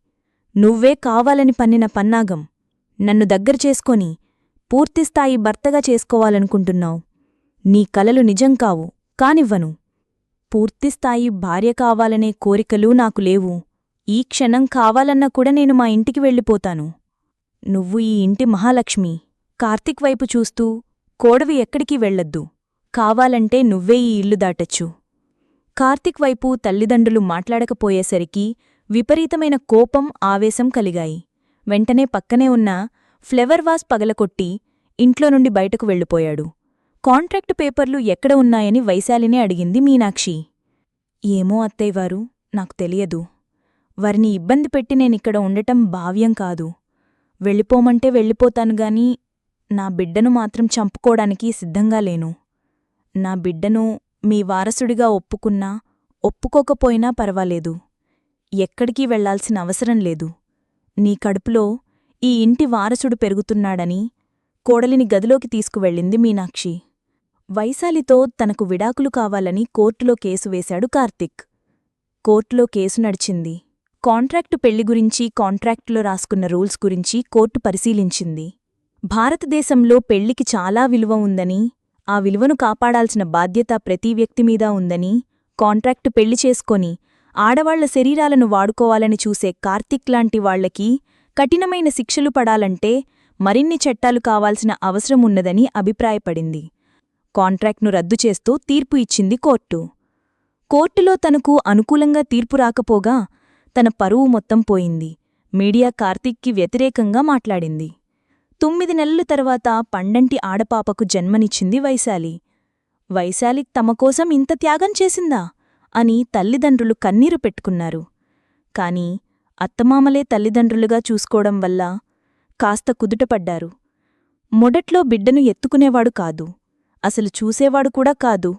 నువ్వే కావాలని పన్నిన పన్నాగం. నన్ను దగ్గర చేసుకొని పూర్తిస్థాయి భర్తగా చేసుకోవాలనుకుంటున్నావు. నీ కలలు నిజం కావు, కానివ్వను. పూర్తిస్థాయి భార్య కావాలనే కోరికలు నాకు లేవు. ఈ క్షణం కావాలన్నా కూడా నేను మా ఇంటికి వెళ్ళిపోతాను. నువ్వు ఈ ఇంటి మహాలక్ష్మి. కార్తీక్ వైపు చూస్తూ కోడవి ఎక్కడికి వెళ్ళొద్దు. కావాలంటే నువ్వే ఈ ఇల్లు దాటచ్చు. కార్తీక్ వైపు తల్లిదండ్రులు మాట్లాడకపోయేసరికి విపరీతమైన కోపం, ఆవేశం కలిగాయి. వెంటనే పక్కనే ఉన్న ఫ్లవర్ వాస్ పగలకొట్టి ఇంట్లో నుండి బయటకు వెళ్ళిపోయాడు. కాంట్రాక్టు పేపర్లు ఎక్కడ ఉన్నాయని వైశాలినే అడిగింది మీనాక్షి. ఏమో అత్తయ్యవారు, నాకు తెలియదు. వారిని ఇబ్బంది పెట్టి నేనిక్కడ ఉండటం భావ్యం కాదు. వెళ్ళిపోమంటే వెళ్ళిపోతానుగాని నా బిడ్డను మాత్రం చంపుకోడానికి సిద్ధంగా లేను. నా బిడ్డను మీ వారసుడిగా ఒప్పుకున్నా ఒప్పుకోకపోయినా పర్వాలేదు. ఎక్కడికి వెళ్లాల్సిన అవసరం లేదు. నీ కడుపులో ఈ ఇంటి వారసుడు పెరుగుతున్నాడని కోడలిని గదిలోకి తీసుకువెళ్ళింది మీనాక్షి. వైశాలితో తనకు విడాకులు కావాలని కోర్టులో కేసు వేశాడు కార్తీక్. కోర్టులో కేసు నడిచింది. కాంట్రాక్టు పెళ్లి గురించి, కాంట్రాక్టులో రాసుకున్న రూల్స్ గురించి కోర్టు పరిశీలించింది. భారతదేశంలో పెళ్లికి చాలా విలువ ఉందని, ఆ విలువను కాపాడాల్సిన బాధ్యత ప్రతి వ్యక్తిమీదా ఉందని, కాంట్రాక్టు పెళ్లి చేసుకొని ఆడవాళ్ల శరీరాలను వాడుకోవాలని చూసే కార్తీక్ లాంటి వాళ్లకి కఠినమైన శిక్షలు పడాలంటే మరిన్ని చట్టాలు కావాల్సిన అవసరం ఉన్నదని అభిప్రాయపడింది. కాంట్రాక్ట్ను రద్దు చేస్తూ తీర్పు ఇచ్చింది కోర్టు. కోర్టులో తనకు అనుకూలంగా తీర్పు రాకపోగా తన పరువు మొత్తం పోయింది. మీడియా కార్తీక్కి వ్యతిరేకంగా మాట్లాడింది. 9 నెలల తర్వాత పండంటి ఆడపాపకు జన్మనిచ్చింది వైశాలి. వైశాలి తమకోసం ఇంత త్యాగం చేసిందా అని తల్లిదండ్రులు కన్నీరు పెట్టుకున్నారు. కాని అత్తమామలే తల్లిదండ్రులుగా చూసుకోవడం వల్ల కాస్త కుదుటపడ్డారు. మొదట్లో బిడ్డను ఎత్తుకునేవాడు కాదు, అసలు చూసేవాడు కూడా కాదు.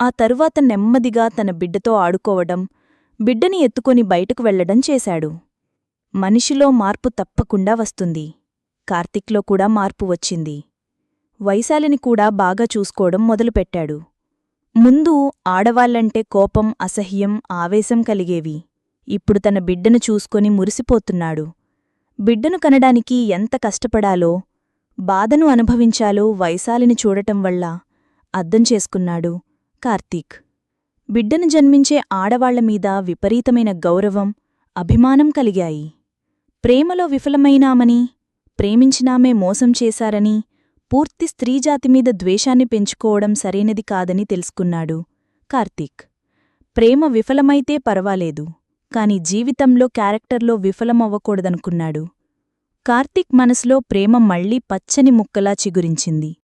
ఆ తరువాత నెమ్మదిగా తన బిడ్డతో ఆడుకోవడం, బిడ్డని ఎత్తుకొని బయటకు వెళ్లడం చేశాడు. మనిషిలో మార్పు తప్పకుండా వస్తుంది. కార్తీక్లో కూడా మార్పు వచ్చింది. వైశాలిని కూడా బాగా చూసుకోవడం మొదలుపెట్టాడు. ముందు ఆడవాళ్లంటే కోపం, అసహ్యం, ఆవేశం కలిగేవి. ఇప్పుడు తన బిడ్డను చూసుకొని మురిసిపోతున్నాడు. బిడ్డను కనడానికి ఎంత కష్టపడాలో, బాధను అనుభవించాలో వైశాలిని చూడటం వల్ల అర్థం చేసుకున్నాడు కార్తీక్. బిడ్డను జన్మించే ఆడవాళ్లమీద విపరీతమైన గౌరవం, అభిమానం కలిగాయి. ప్రేమలో విఫలమైనామని, ప్రేమించినామే మోసం చేశారని పూర్తి స్త్రీజాతిమీద ద్వేషాన్ని పెంచుకోవడం సరైనది కాదని తెలుసుకున్నాడు కార్తీక్. ప్రేమ విఫలమైతే పర్వాలేదు, కాని జీవితంలో క్యారెక్టర్లో విఫలమవ్వకూడదనుకున్నాడు. కార్తీక్ మనసులో ప్రేమ మళ్లీ పచ్చని ముక్కలా చిగురించింది.